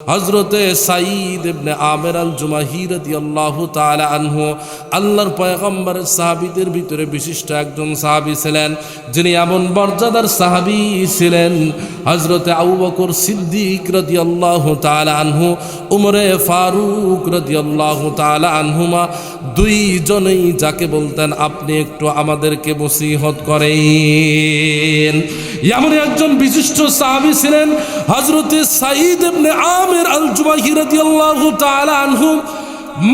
হযরতে সাঈদ ইবনে আমির আল জুমাহি রাদিয়াল্লাহু তাআলা আনহু আল্লাহর পয়গম্বরের সাহাবীদের ভিতরে বিশিষ্ট একজন সাহাবী ছিলেন, যিনি এমন মর্যাদার সাহাবী ছিলেন। হযরতে আবু বকর সিদ্দিক রাদিয়াল্লাহু তাআলা আনহু, উমরে ফারুক রাদিয়াল্লাহু তাআলা আনহুমা দুইজনেই যাকে বলতেন আপনি একটু আমাদেরকে নসিহত করেন, এমন একজন বিশিষ্ট সাহাবী ছিলেন হযরতে সাঈদ ইবনে আমির আল জুমাহি রাদিয়াল্লাহু তাআলা আনহু।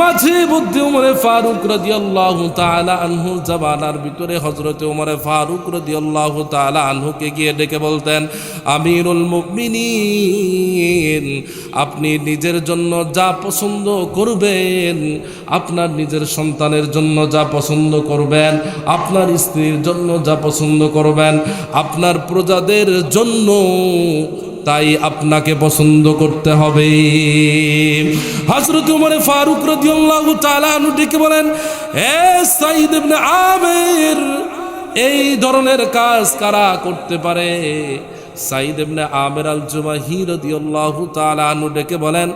মাঝে মধ্যে উমরে ফারুক রাদিয়াল্লাহু তাআলা আনহু জামানার ভিতরে হযরতে উমরে ফারুক রাদিয়াল্লাহু তাআলা আনহুকে গিয়ে ডেকে বলতেন, আমিরুল মুমিনিন, আপনি নিজের জন্য যা পছন্দ করবেন, আপনার নিজের সন্তানের জন্য যা পছন্দ করবেন, আপনার স্ত্রীর জন্য যা পছন্দ করবেন, আপনার প্রজাদের জন্য তাই আপনাকে পছন্দ করতে হবে। হযরত উমর ফারুক রাদিয়াল্লাহু তাআলা আনহু ডেকে বলেন, হে সাঈদ ইবনে আমির, এই ধরনের কাজ কারা করতে পারে? সাঈদ ইবনে আমির আল জুমাহি রাদিয়াল্লাহু তাআলা আনহু ডেকে বলেন,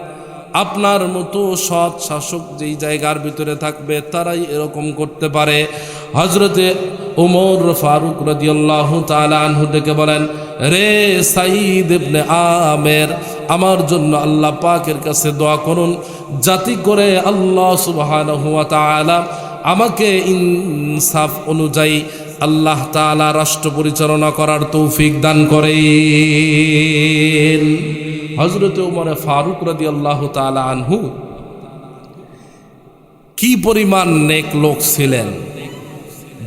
আপনার মতো সৎ শাসক যেই জায়গার ভিতরে থাকবে তারাই এরকম করতে পারে। হযরতে উমর ফারুক রাদিয়াল্লাহু তাআলা আনহু ডেকে বলেন, রে সাঈদ ইবনে আমির, আমার জন্য আল্লাহ পাকের কাছে দোয়া করুন, যাতে করে আল্লাহ সুবহানাহু ওয়া তাআলা আমাকে ইনসাফ অনুযায়ী আল্লাহ তাআলা রাষ্ট্র পরিচালনা করার তৌফিক দান করেন। হযরতে উমর ফারুক রাদিয়াল্লাহু তাআলা আনহু কি পরিমাণ নেক লোক ছিলেন,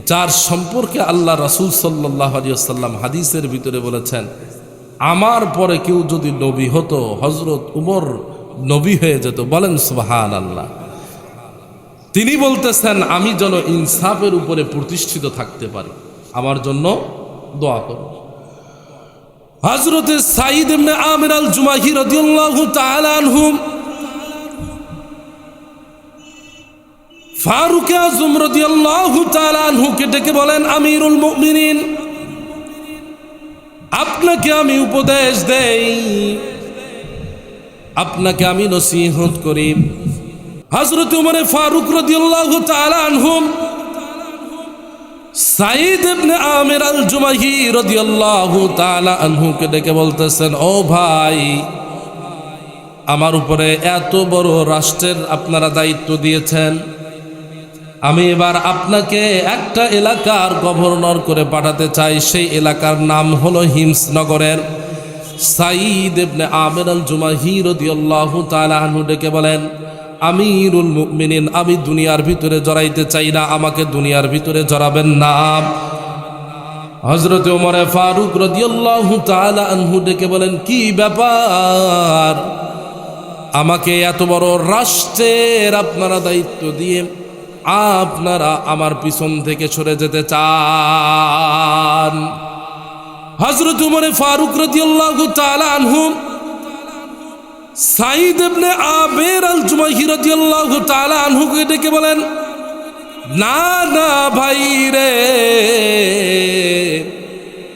যার সম্পর্কে আল্লাহ রাসূল সাল্লাল্লাহু আলাইহি ওয়াসাল্লাম হাদিসের ভিতরে বলেছেন, আমার পরে কেউ যদি নবী হতো হযরত উমর নবী হয়ে যেত। বলেন সুবহানাল্লাহ। তিনি বলতেছেন, আমি যেন ইনসাফের উপরে প্রতিষ্ঠিত থাকতে পারি, আমার জন্য দোয়া করুন। হযরতে সাঈদ ইবনে আমির আল জুমাহি রাদিয়াল্লাহু তাআলা আনহু ফারুক আযম রাদিয়াল্লাহু তাআলা আনহুকে ডেকে বলেন, আমিরুল মুমিনিন, আপনাকে আমি উপদেশ দেই, আপনাকে আমি নসিহত করি। হযরত উমর ফারুক রাদিয়াল্লাহু তাআলা আনহু সাঈদ ইবনে আমির আল জুমাহি রাদিয়াল্লাহু তাআলা আনহুকে ডেকে বলতেছেন, ও ভাই, আমার উপরে এত বড় রাষ্ট্রের আপনারা দায়িত্ব দিয়েছেন, আমি এবার আপনাকে একটা এলাকার গভর্নর করে পাঠাতে চাই। সেই এলাকার নাম হলো হিমসনগরের। সাঈদ ইবনে আমির আল জুমাহি রাদিয়াল্লাহু তাআলা আনহু ডেকে বলেন, আমিরুল মুমিনিন, আমি দুনিয়ার ভিতরে জড়াইতে চাই না, আমাকে দুনিয়ার ভিতরে জড়াবেন না। হযরত ওমর ফারুক রাদিয়াল্লাহু তাআলা আনহু ডেকে বলেন, কি ব্যাপার, আমাকে এত বড় রাষ্ট্রের আপনারা দায়িত্ব দিয়ে আপনারা আমার পিছন থেকে সরে যেতে চান? হযরত ওমর ফারুক রাদিয়াল্লাহু তাআলা আনহু সাঈদ ইবনে আমির আল জুমাহি রাদিয়াল্লাহু তাআলা আনহুকে ডেকে বলেন, না না ভাই রে,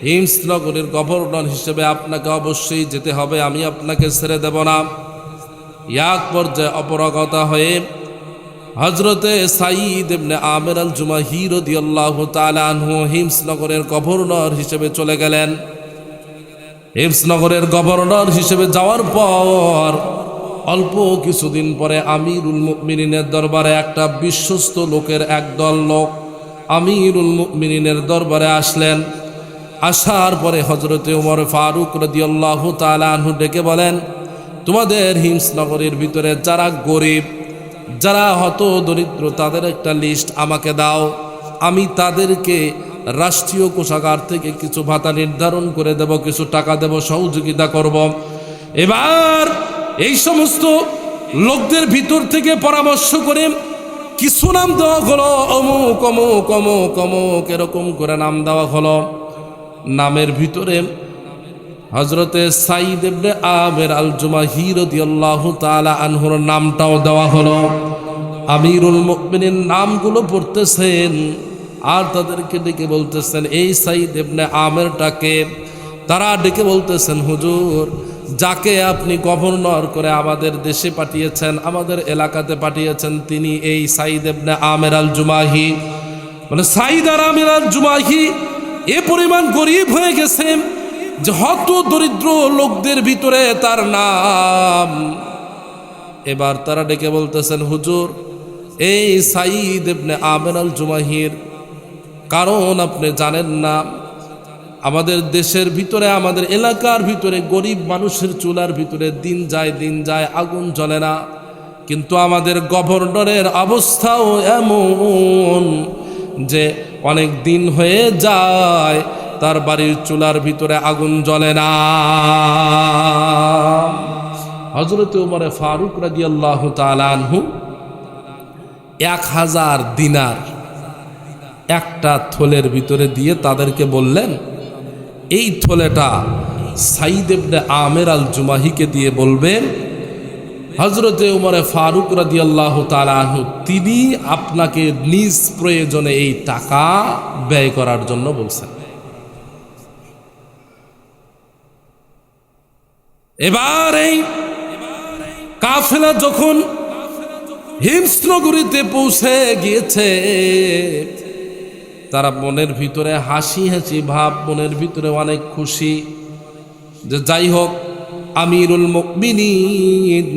হিমসনগরের গভর্নর হিসেবে আপনাকে অবশ্যই যেতে হবে, আমি আপনাকে ছেড়ে দেব না। এক পর্যায়ে অপরাগতা হয়ে হযরতে সাঈদ ইবনে আমির আল জুমাহি রাদিয়াল্লাহু তাআলা আনহু হিমসনগরের গভর্নর হিসেবে চলে গেলেন। হিমসনগরের গভর্নর হিসেবে যাওয়ার পর অল্প কিছুদিন পরে আমিরুল মুমিনিনের দরবারে একটা বিশ্বস্ত লোকের একদল লোক আমিরুল মুমিনিনের দরবারে আসলেন। আসার পরে হযরতে ওমর ফারুক রাদিয়াল্লাহু তাআলা আনহু ডেকে বলেন, তোমাদের হিমসনগরের ভিতরে যারা গরিব, যারা হত দরিদ্র, তাদের একটা লিস্ট আমাকে দাও, আমি তাদেরকে রাষ্ট্রীয় কোষাগার থেকে কিছু ভাতা নির্ধারণ করে দেব, কিছু টাকা দেব, সহযোগিতা করব। এবার এই সমস্ত লোকদের ভিতর থেকে পরামর্শ করে কিছু নাম দেওয়া হলো, অমুক অমুক অমুক অমুক এরকম করে নাম দেওয়া হলো। নামের ভিতরে হযরতে সাঈদ ইবনে আমির আল জুমাহি রাদিয়াল্লাহু তাআলা আনহুর নামটাও দেওয়া হলো। আমিরুল মুমিনিন নামগুলো পড়তেছেন আর তাদেরকে ডেকে বলতেছেন, এই সাঈদ ইবনে আমিরটাকে। তারা ডেকে বলতেছেন, হুজুর, যাকে আপনি গভর্নর করে আমাদের দেশে পাঠিয়েছেন, আমাদের এলাকাতে পাঠিয়েছেন, তিনি এই সাইদ ইবনে আমের আল জুমাহি। মানে সাইদ আর আমের আল জুমাহি এ পরিমাণ গরিব হয়ে গেছে যে হত দরিদ্র লোকদের ভিতরে তার নাম। এবার তারা ডেকে বলতেছেন, হুজুর, এই সাইদ ইবনে আমের আল জুমাহির কারণ আপনি জানেন না। আমাদের দেশের ভিতরে, আমাদের এলাকার ভিতরে গরিব মানুষের চুলার ভিতরে দিন যায় আগুন জ্বলে না, কিন্তু আমাদের গভর্নরের অবস্থাও এমন যে অনেক দিন হয়ে যায় তার বাড়ির চুলার ভিতরে আগুন জ্বলে না। হযরত ওমর ফারুক রাদিয়াল্লাহু তাআলা আনহু 1000 দিনার একটা থলের ভিতরে দিয়ে তাদেরকে বললেন, এই থলেটা সাইদ ইবনে আমের আল জুমাহিকে দিয়ে বলবেন, হযরতে ওমর ফারুক রাদিয়াল্লাহু তাআলা আনহু তিনি আপনাকে নিজ প্রয়োজনে এই টাকা ব্যয় করার জন্য বলছেন। এবার এই কাফেলা যখন হিমসনগরীতে পৌঁছে গিয়েছে, তারা মনের ভিতরে হাসি ভাব, মনের ভিতরে অনেক খুশি যে যাই হোক, আমিরুল মুমিনিন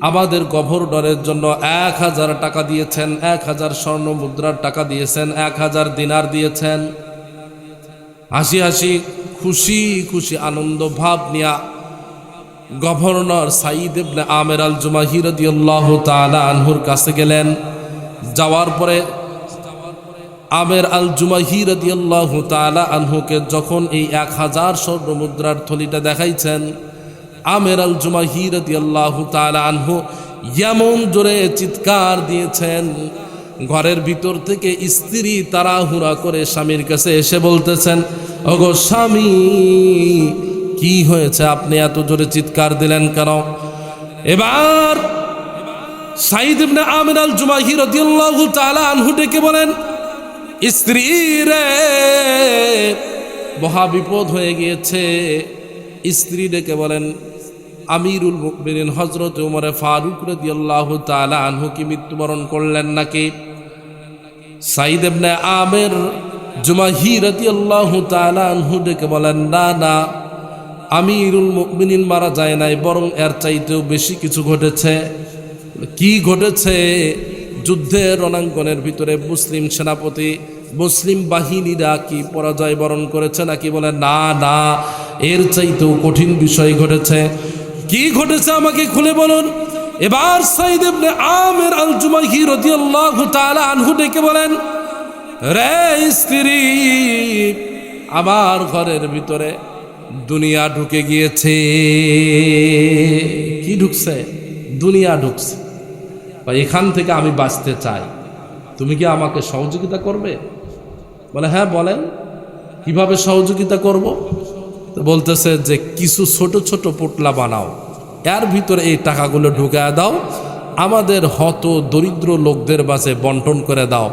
আমাদের গভর্নরের জন্য 1000 টাকা দিয়েছেন, 1000 স্বর্ণ মুদ্রার টাকা দিয়েছেন, 1000 দিনার দিয়েছেন। হাসি খুশি আনন্দ ভাব নিয়া গভর্নর সাইদ ইবনে আমের আল জুমাহি রাদিয়াল্লাহু তাআলা আনহুর কাছে গেলেন। যাওয়ার পরে আমের আল জুমাহি রাদিয়াল্লাহু তাআলা আনহুকে যখন এই 1000 স্বর্ণ মুদ্রার থলিটা দেখাইছেন, আমের আল জুমাহি রাদিয়াল্লাহু তাআলা আনহু এমন জোরে চিৎকার দিয়েছেন, ঘরের ভিতর থেকে স্ত্রী তাড়াহুড়া করে স্বামীর কাছে এসে বলতেছেন, ওগো স্বামী, কি হয়েছে, আপনি এত জোরে চিৎকার দিলেন কেন? এবার সাইদ ইবনে আমের আল জুমাহি রাদিয়াল্লাহু তাআলা আনহু ডেকে বলেন, স্ত্রী রে, মহা বিপদ হয়ে গিয়েছে। স্ত্রী ডেকে বলেন, আমিরুল মুমিনিন হযরত ওমর ফারুক রাদিয়াল্লাহু তাআলা আনহু কি মৃত্যুবরণ করলেন নাকি? সাইদ ইবনে আমের জুমাহি রাদিয়াল্লাহু তাআলা আনহু ডেকে বলেন, না, আমিরুল মুমিনিন মারা যায় নাই, বরং এর চাইতেও বেশি কিছু ঘটেছে। কি ঘটেছে? যুদ্ধের রণাঙ্গনের ভিতরে মুসলিম সেনাপতি, মুসলিম বাহিনীরা কি পরাজয় বরণ করেছে নাকি? বলে না, এর চাইতেও কঠিন বিষয় ঘটেছে। কি ঘটেছে আমাকে খুলে বলুন। এবার সাইদ ইবনে আমের আল জুমাহি রাদিয়াল্লাহু তাআলা আনহু ডেকে বলেন, রে স্ত্রী, আমার ঘরের ভিতরে দুনিয়া ঢুকে গিয়েছে। কি ঢুকছে? দুনিয়া ঢুকছে। এখান থেকে আমি বাঁচতে চাই, তুমি কি আমাকে সহযোগিতা করবে? বলে, হ্যাঁ বলেন, কিভাবে সহযোগিতা করব? তো বলতেছে যে কিছু ছোট ছোট পোটলা বানাও, এর ভিতরে এই টাকাগুলো ঢুকায় দাও, আমাদের হত দরিদ্র লোকদের মাঝে বন্টন করে দাও,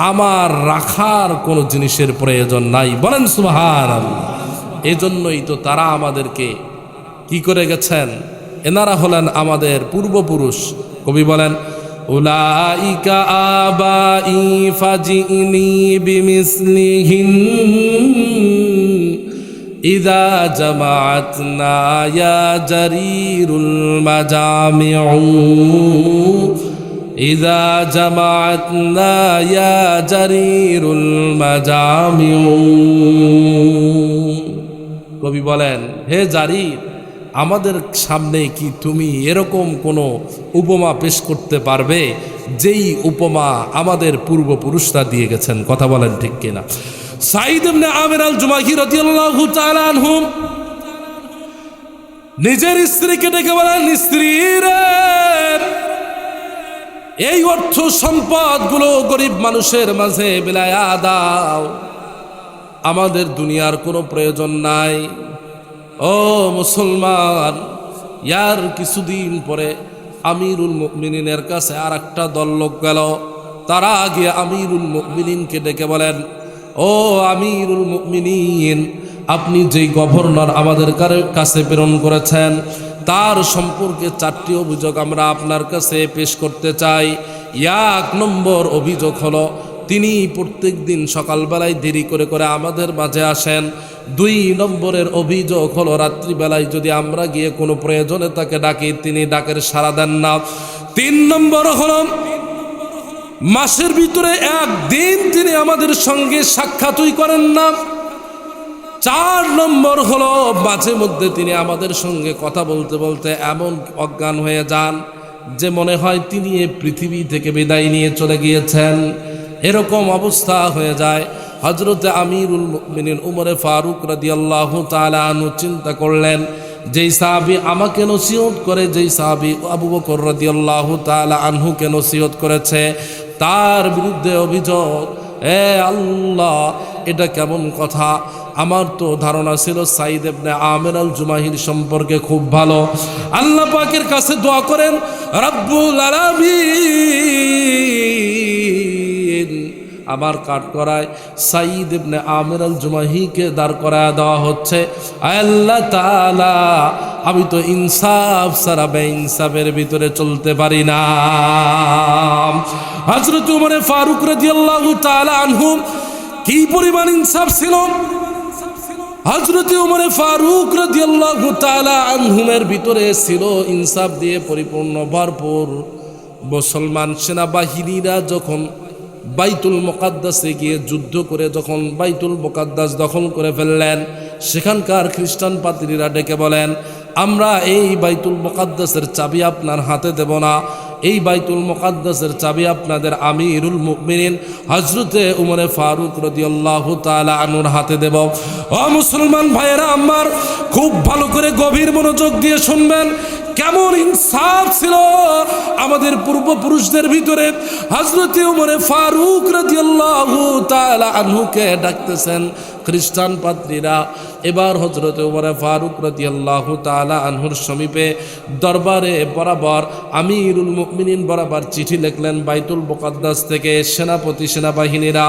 আমার রাখার কোনো জিনিসের প্রয়োজন নাই। বলেন সুবহানাল্লাহ। এজন্যই তো তারা আমাদেরকে কি করে গেছেন, এনারা হলেন আমাদের পূর্বপুরুষ। কবি বলেন, উলাইকা আবাই ফাজিনি বিমিসলিহিন ইযা জামাআতনা ইয়া জারিরুল মাজামিউ ইযা জামাআতনা ইয়া জারিরুল মাজামিউ। কবি বলেন, হে জারির, আমাদের সামনে কি তুমি এরকম কোনো উপমা পেশ করতে পারবে যেই উপমা আমাদের পূর্বপুরুষরা দিয়ে গেছেন? কথা বলেন ঠিক কিনা? সাইদ ইবনে আমের আল জুমাহি রাদিয়াল্লাহু তাআলা আনহু নিজের স্ত্রীকে ডেকে বলেন, স্ত্রী রে, এই অর্থ সম্পদগুলো গরিব মানুষের মাঝে বিলায়া দাও, আমাদের দুনিয়ার কোনো প্রয়োজন নাই। ও মুসলমান, ইয়ার কিছুদিন পরে আমিরুল মুমিনিনের কাছে আর একটা দল লোক গেল। তারা গিয়ে আমিরুল মুমিনিনকে ডেকে বলেন, ও আমিরুল মুমিনিন, আপনি যেই গভর্নর আমাদের কাছে প্রেরণ করেছেন তার সম্পর্কে 4টি অভিযোগ আমরা আপনার কাছে পেশ করতে চাই। 1 নম্বর অভিযোগ হলো তিনি প্রত্যেক দিন সকালবেলায় দেরি করে করে আমাদের মাঝে আসেন। 2 নম্বরের অভিযোগ হলো রাত্রিবেলায় যদি আমরা গিয়ে কোনো প্রয়োজনে তাকে ডাকি তিনি ডাকের সাড়া দেন না। 3 নম্বর হলো মাসের ভিতরে 1 দিন তিনি আমাদের সঙ্গে সাক্ষাৎই করেন না। 4 নম্বর হলো মাঝে মধ্যে তিনি আমাদের সঙ্গে কথা বলতে বলতে এমন অজ্ঞান হয়ে যান যে মনে হয় তিনি এই পৃথিবী থেকে বিদায় নিয়ে চলে গিয়েছেন। এরকম অবস্থা হয়ে যায়। হযরতে আমিরুল মুমিনিন উমরে ফারুক রাদিয়াল্লাহু তাআলা আনহু চিন্তা করলেন, যেই সাহাবী আমাকে নসিহত করে, যেই সাহাবী আবু বকর রাদিয়াল্লাহু তাআলা আনহুকে নসিহত করেছে, তার বিরুদ্ধে অভিযোগ। আল্লাহ, এটা কেমন কথা? আমার তো ধারণা ছিল সাইদ ইবনে আমির আল জুমাহির সম্পর্কে খুব ভালো। আল্লাহ পাকের কাছে দোয়া করেন, রব্বুল আলামিন আমার কাঠ করায় সাইদ ইবনে আমির আল জুমাহিকে দাঁড় করায় দেওয়া হচ্ছে। আল্লাহ তাআলা, আমি তো ইনসাফ ছাড়া বেইনসাফের ভিতরে চলতে পারি না। হযরত উমর ফারুক রাদিয়াল্লাহু তাআলা আনহু কি পরিমাণ ইনসাফ ছিল! হযরত উমর ফারুক রাদিয়াল্লাহু তাআলা আনহুমের ভিতরে ছিল ইনসাফ দিয়ে পরিপূর্ণ ভরপুর। মুসলমান সেনাবাহিনীরা যখন বাইতুল মুকাদ্দাসে গিয়ে যুদ্ধ করে যখন বাইতুল মুকাদ্দাস দখল করে ফেললেন, সেখানকার খ্রিস্টান পাদ্রীরা ডেকে বলেন, আমরা এই বাইতুল মুকাদ্দাসের চাবি আপনার হাতে দেব না, এই বাইতুল মুকাদ্দাসের চাবি আপনাদের আমিরুল মুমিনিন হযরতে উমরে ফারুক রাদিয়াল্লাহু তাআলা আনহুর হাতে দেব। ও মুসলমান ভাইয়েরা আমার, খুব ভালো করে গভীর মনোযোগ দিয়ে শুনবেন। কেমন ইনসাফ ছিল আমাদের পূর্বপুরুষদের ভিতরে! হযরতে উমরে ফারুক রাদিয়াল্লাহু তাআলা আনহুকে ডাকতেছেন খ্রিস্টান পাদ্রীরা। এবার হযরতে উমরে ফারুক রাদিয়াল্লাহু তাআলা আনহুর সমীপে দরবারে বরাবর আমিরুল মুমিনিন বরাবর চিঠি লিখলেন বাইতুল মুকাদ্দাস থেকে। সেনাপতি সেনাবাহিনীরা,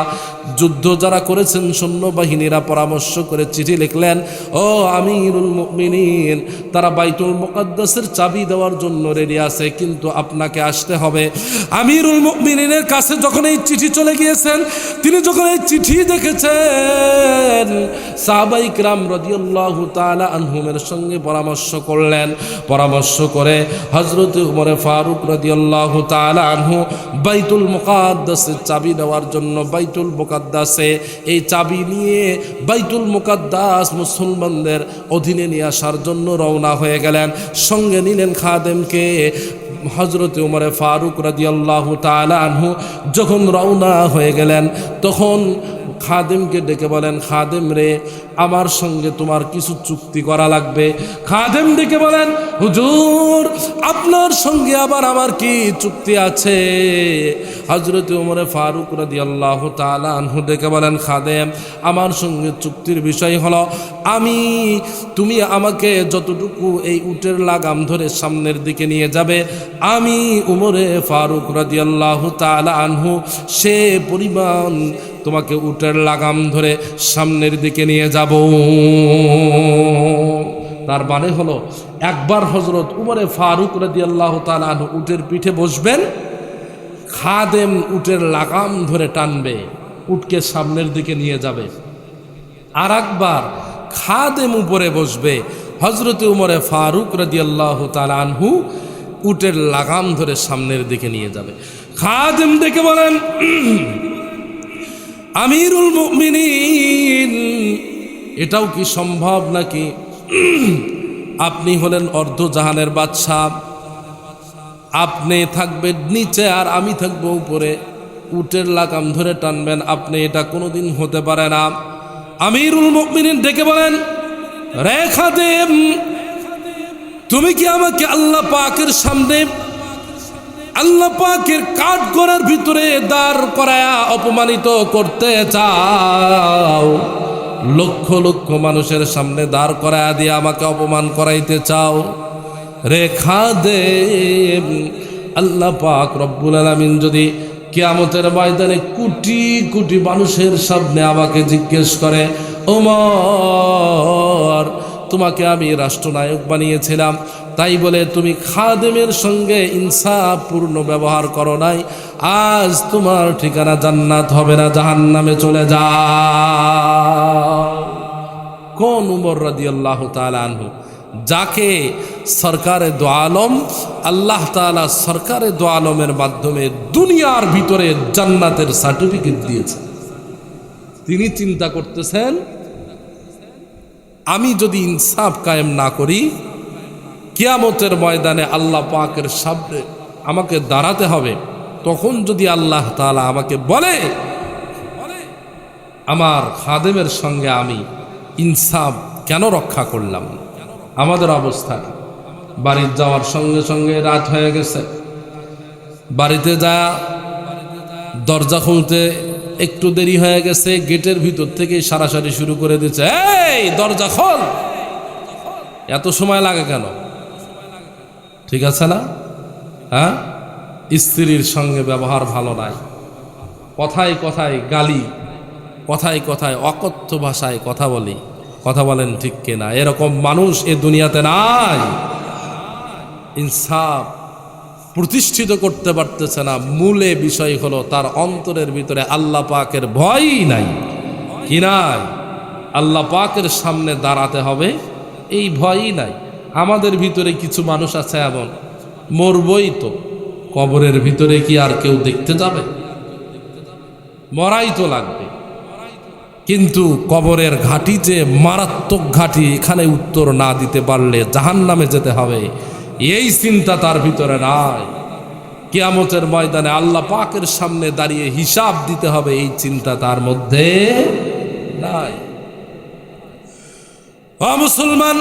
যুদ্ধ যারা করেছেন সৈন্যবাহিনীরা পরামর্শ করে চিঠি লিখলেন, ও আমিরুল মুমিনিন, তারা বাইতুল মুকাদ্দাসের চাবি দেওয়ার জন্য রেডি আছে, কিন্তু আপনাকে আসতে হবে। আমিরুল মুমিনিনের কাছে যখন এই চিঠি চলে গিয়েছেন, তিনি যখন এই চিঠি দেখেছেন, সাহাবায়ে কিরাম রাদিয়াল্লাহু তাআলা আনহুমের সঙ্গে পরামর্শ করলেন। পরামর্শ করে হযরত উমর ফারুক রাদিয়াল্লাহু তাআলা আনহু বাইতুল মুকাদ্দাসের চাবি নেওয়ার জন্য বাইতুল মুকাদ্দাসে এই চাবি নিয়ে বাইতুল মুকাদ্দাস মুসলমানদের অধীনে নিয়ে আসার জন্য রওনা হয়ে গেলেন। সঙ্গে নিলেন খাদেমকে। হযরত উমর ফারুক রাদিয়াল্লাহু তাআলা আনহু যখন রওনা হয়ে গেলেন, তখন খাদেমকে ডেকে বলেন, খাদেম রে, আমার সঙ্গে তোমার কিছু চুক্তি করা লাগবে। খাদেম ডেকে বলেন, হুজুর, আপনার সঙ্গে আবার আমার কি চুক্তি আছে? হযরত উমর ফারুক রাদিয়াল্লাহু তাআলা আনহু ডেকে বলেন, খাদেম, আমার সঙ্গে চুক্তির বিষয় হলো, তুমি আমাকে যতটুকু এই উটের লাগাম ধরে সামনের দিকে নিয়ে যাবে, আমি উমরে ফারুক রাদিয়াল্লাহু তাআলা আনহু সে পরিমাণ তোমাকে উটের লাগাম ধরে সামনের দিকে নিয়ে যাব। তার মানে হলো, একবার হযরত উমরে ফারুক রাদিয়াল্লাহু তাআলা আনহু উটের পিঠে বসবেন, খাদেম উটের লাগাম ধরে টানবে, উটকে সামনের দিকে নিয়ে যাবে। আর একবার খাদেম উপরে বসবে, হযরত উমরে ফারুক রাদিয়াল্লাহু তাআলা আনহু উটের লাগাম ধরে সামনের দিকে নিয়ে যাবে। খাদেম ডেকে বলেন, আমিরুল মুমিনিন, এটাও কি সম্ভব নাকি? আপনি হলেন অর্ধজাহানের বাদশা, আপনি থাকবেন নিচে আর আমি থাকবো উপরে, উটের লাগাম ধরে টানবেন, আপনি এটা কোনোদিন হতে পারে না। আমিরুল মুমিনিন ডেকে বলেন, রে খাদেম, তুমি কি আমাকে আল্লাহ পাকের সামনে, আল্লাহ পাকের কাঠ গড়ার ভিতরে দাঁড় করায়া অপমানিত করতে চাও? লক্ষ লক্ষ মানুষের সামনে দাঁড় করায়া দিয়ে আমাকে অপমান করাইতে চাও? রে খাদেম, আল্লাহ পাক রব্বুল আলামিন যদি কিয়ামতের ময়দানে কোটি কোটি মানুষের সামনে আমাকে জিজ্ঞেস করে, ওমর, তোমাকে আমি রাষ্ট্রনায়ক বানিয়েছিলাম, তাই বলে তুমি খাদেমের সঙ্গে ইনসাফপূর্ণ ব্যবহার করো নাই, আজ তোমার ঠিকানা জান্নাত হবে না, জাহান্নামে চলে যাও। কোন উমর রাদিয়াল্লাহু তাআলা আনহু? যাকে সরকারে দো আলম, আল্লাহ তাআলা সরকারে দো আলমের মাধ্যমে দুনিয়ার ভিতরে জান্নাতের সার্টিফিকেট দিয়েছে। তিনি চিন্তা করতেছেন, আমি যদি ইনসাফ কায়েম না করি, কিয়ামতের ময়দানে আল্লাহ পাকের সামনে আমাকে দাঁড়াতে হবে। তখন যদি আল্লাহ তাআলা আমাকে বলে আমার খাদেমের সঙ্গে আমি ইনসাফ কেন রক্ষা করলাম, আমাদের অবস্থা বাড়ি যাওয়ার সঙ্গে সঙ্গে রাত হয়ে গেছে, বাড়িতে যা দরজা খুলতে একটু দেরি হয়ে গেছে, গেটের ভিতর থেকে সারাসারি শুরু করে দিচ্ছে, এই দরজা খোল, এত সময় লাগে কেন? ঠিক আছে না? হ্যাঁ, স্ত্রীর সঙ্গে ব্যবহার ভালো নাই, কথায় কথায় গালি, কথায় কথায় অকথ্য ভাষায় কথা বলি, কথা বলেন ঠিক কিনা? এরকম মানুষ এ দুনিয়াতে নাই। ইনসাফ প্রতিষ্ঠিত করতে পারতেছে না, মূলে বিষয় হলো তার অন্তরের ভিতরে আল্লাহ পাকের ভয়ই নাই। কি নাই? আল্লাহ পাকের সামনে দাঁড়াতে হবে এই ভয়ই নাই। আমাদের ভিতরে কিছু মানুষ আছে এমন, মরবই তো, কবরের ভিতরে কি আর কেউ দেখতে যাবে? মরাই তো লাগবে, কিন্তু কবরের ঘাটি যে মারাত্মক ঘাটি, এখানে উত্তর না দিতে পারলে জাহান্নামে যেতে হবে, এই চিন্তা তার ভিতরে নাই। কিয়ামতের ময়দানে আল্লাহ পাকের সামনে দাঁড়িয়ে হিসাব দিতে হবে, এই চিন্তা তার মধ্যে নাই। ও মুসলমান,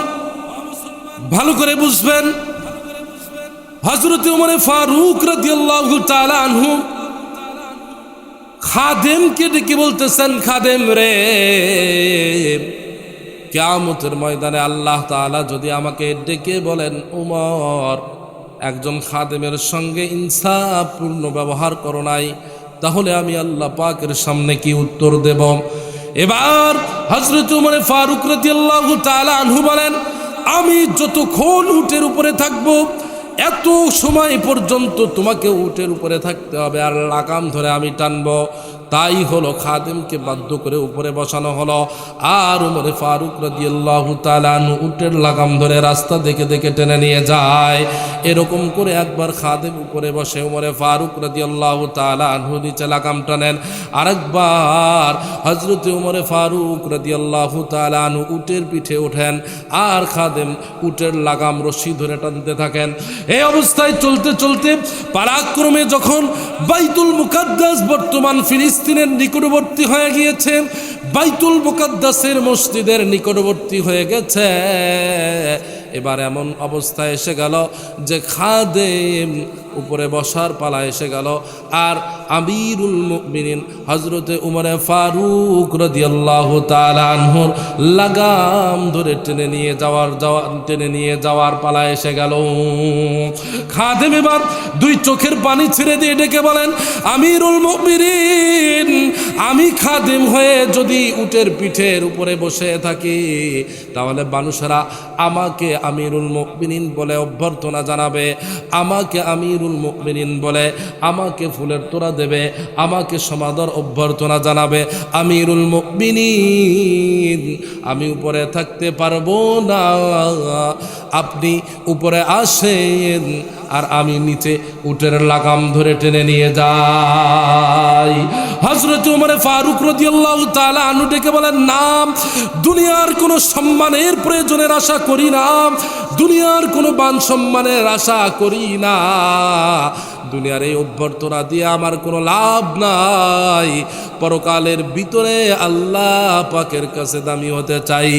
ভালো করে বুঝবেন, হযরত ওমর ফারুক রাদিয়াল্লাহু তাআলা আনহু খাদেমকে ডেকে বলতেছেন, খাদেম রে, কিয়ামতের ময়দানে আল্লাহ তাআলা যদি আমাকে ডেকে বলেন, ওমর একজন খাদেমের সঙ্গে ইনসাফপূর্ণ ব্যবহার করো নাই, তাহলে আমি আল্লাহ পাকের সামনে কি উত্তর দেব? এবার হযরত ওমর ফারুক রাদিয়াল্লাহু তাআলা আনহু বলেন, আমি যতক্ষণ উটের উপরে থাকবো এত সময় পর্যন্ত তোমাকে উটের উপরে থাকতে হবে, আর লাগাম ধরে আমি টানবো। তাই হলো, খাদেমকে বাধ্য করে উপরে বসানো হলো, আর ওমর ফারুক রাদিয়াল্লাহু তাআলা আনহু উটের লাগাম ধরে রাস্তা দেখে দেখে টেনে নিয়ে যায়। এরকম করে একবার খাদেম উপরে বসে, ওমর ফারুক রাদিয়াল্লাহু তাআলা আনহু নিচে লাগাম টানেন। আরেকবার হযরত ওমর ফারুক রাদিয়াল্লাহু তাআলা আনহু উটের পিঠে ওঠেন, আর খাদেম উটের লাগাম রশি ধরে টানতে থাকেন। এই অবস্থায় চলতে চলতে পরাক্রমে যখন বাইতুল মুকাদ্দাস, বর্তমান ফিলিস্তিনের নিকটবর্তী হয়ে গিয়েছে, বাইতুল মুকাদ্দাসের মসজিদের নিকটবর্তী হয়ে গেছে, এবার এমন অবস্থা এসে গেল যে খাদেম উপরে বসার পালা এসে গেল, আর আমিরুল মুমিনিন হযরতে ওমর ফারুক রাদিয়াল্লাহু তাআলা আনহুর লাগাম ধরে টেনে নিয়ে যাওয়ার পালা এসে গেল। খাদেম এবার দুই চোখের পানি ছেড়ে দিয়ে ডেকে বলেন, আমিরুল মুমিনিন, আমি খাদেম হয়ে যদি উটের পিঠের উপরে বসে থাকি, তাহলে মানুষেরা আমাকে আমিরুল মুমিনিন বলে অভ্যর্থনা জানাবে, আমাকে আমিরুল মুমিনিন বলে আমাকে ফুলের তোড়া দেবে, আমাকে সমাদর অভ্যর্থনা জানাবে। আমিরুল মুমিনিন, আমি উপরে থাকতে পারবো না, আপনি উপরে আসেন, আর আমি নিচে উটের লাগাম ধরে টেনে নিয়ে যাই। হযরত ওমর ফারুক রাদিয়াল্লাহু তাআলা আনহু ডেকে বলেন, না, দুনিয়ার কোনো সম্মানের প্রয়োজনের আশা করি না, দুনিয়ার কোনো মান সম্মানের আশা করি না, দুনিয়ার এই অভ্যর্থনা দিয়ে আমার কোনো লাভ নাই, পরকালের ভিতরে আল্লাহ পাকের কাছে দামি হতে চাই।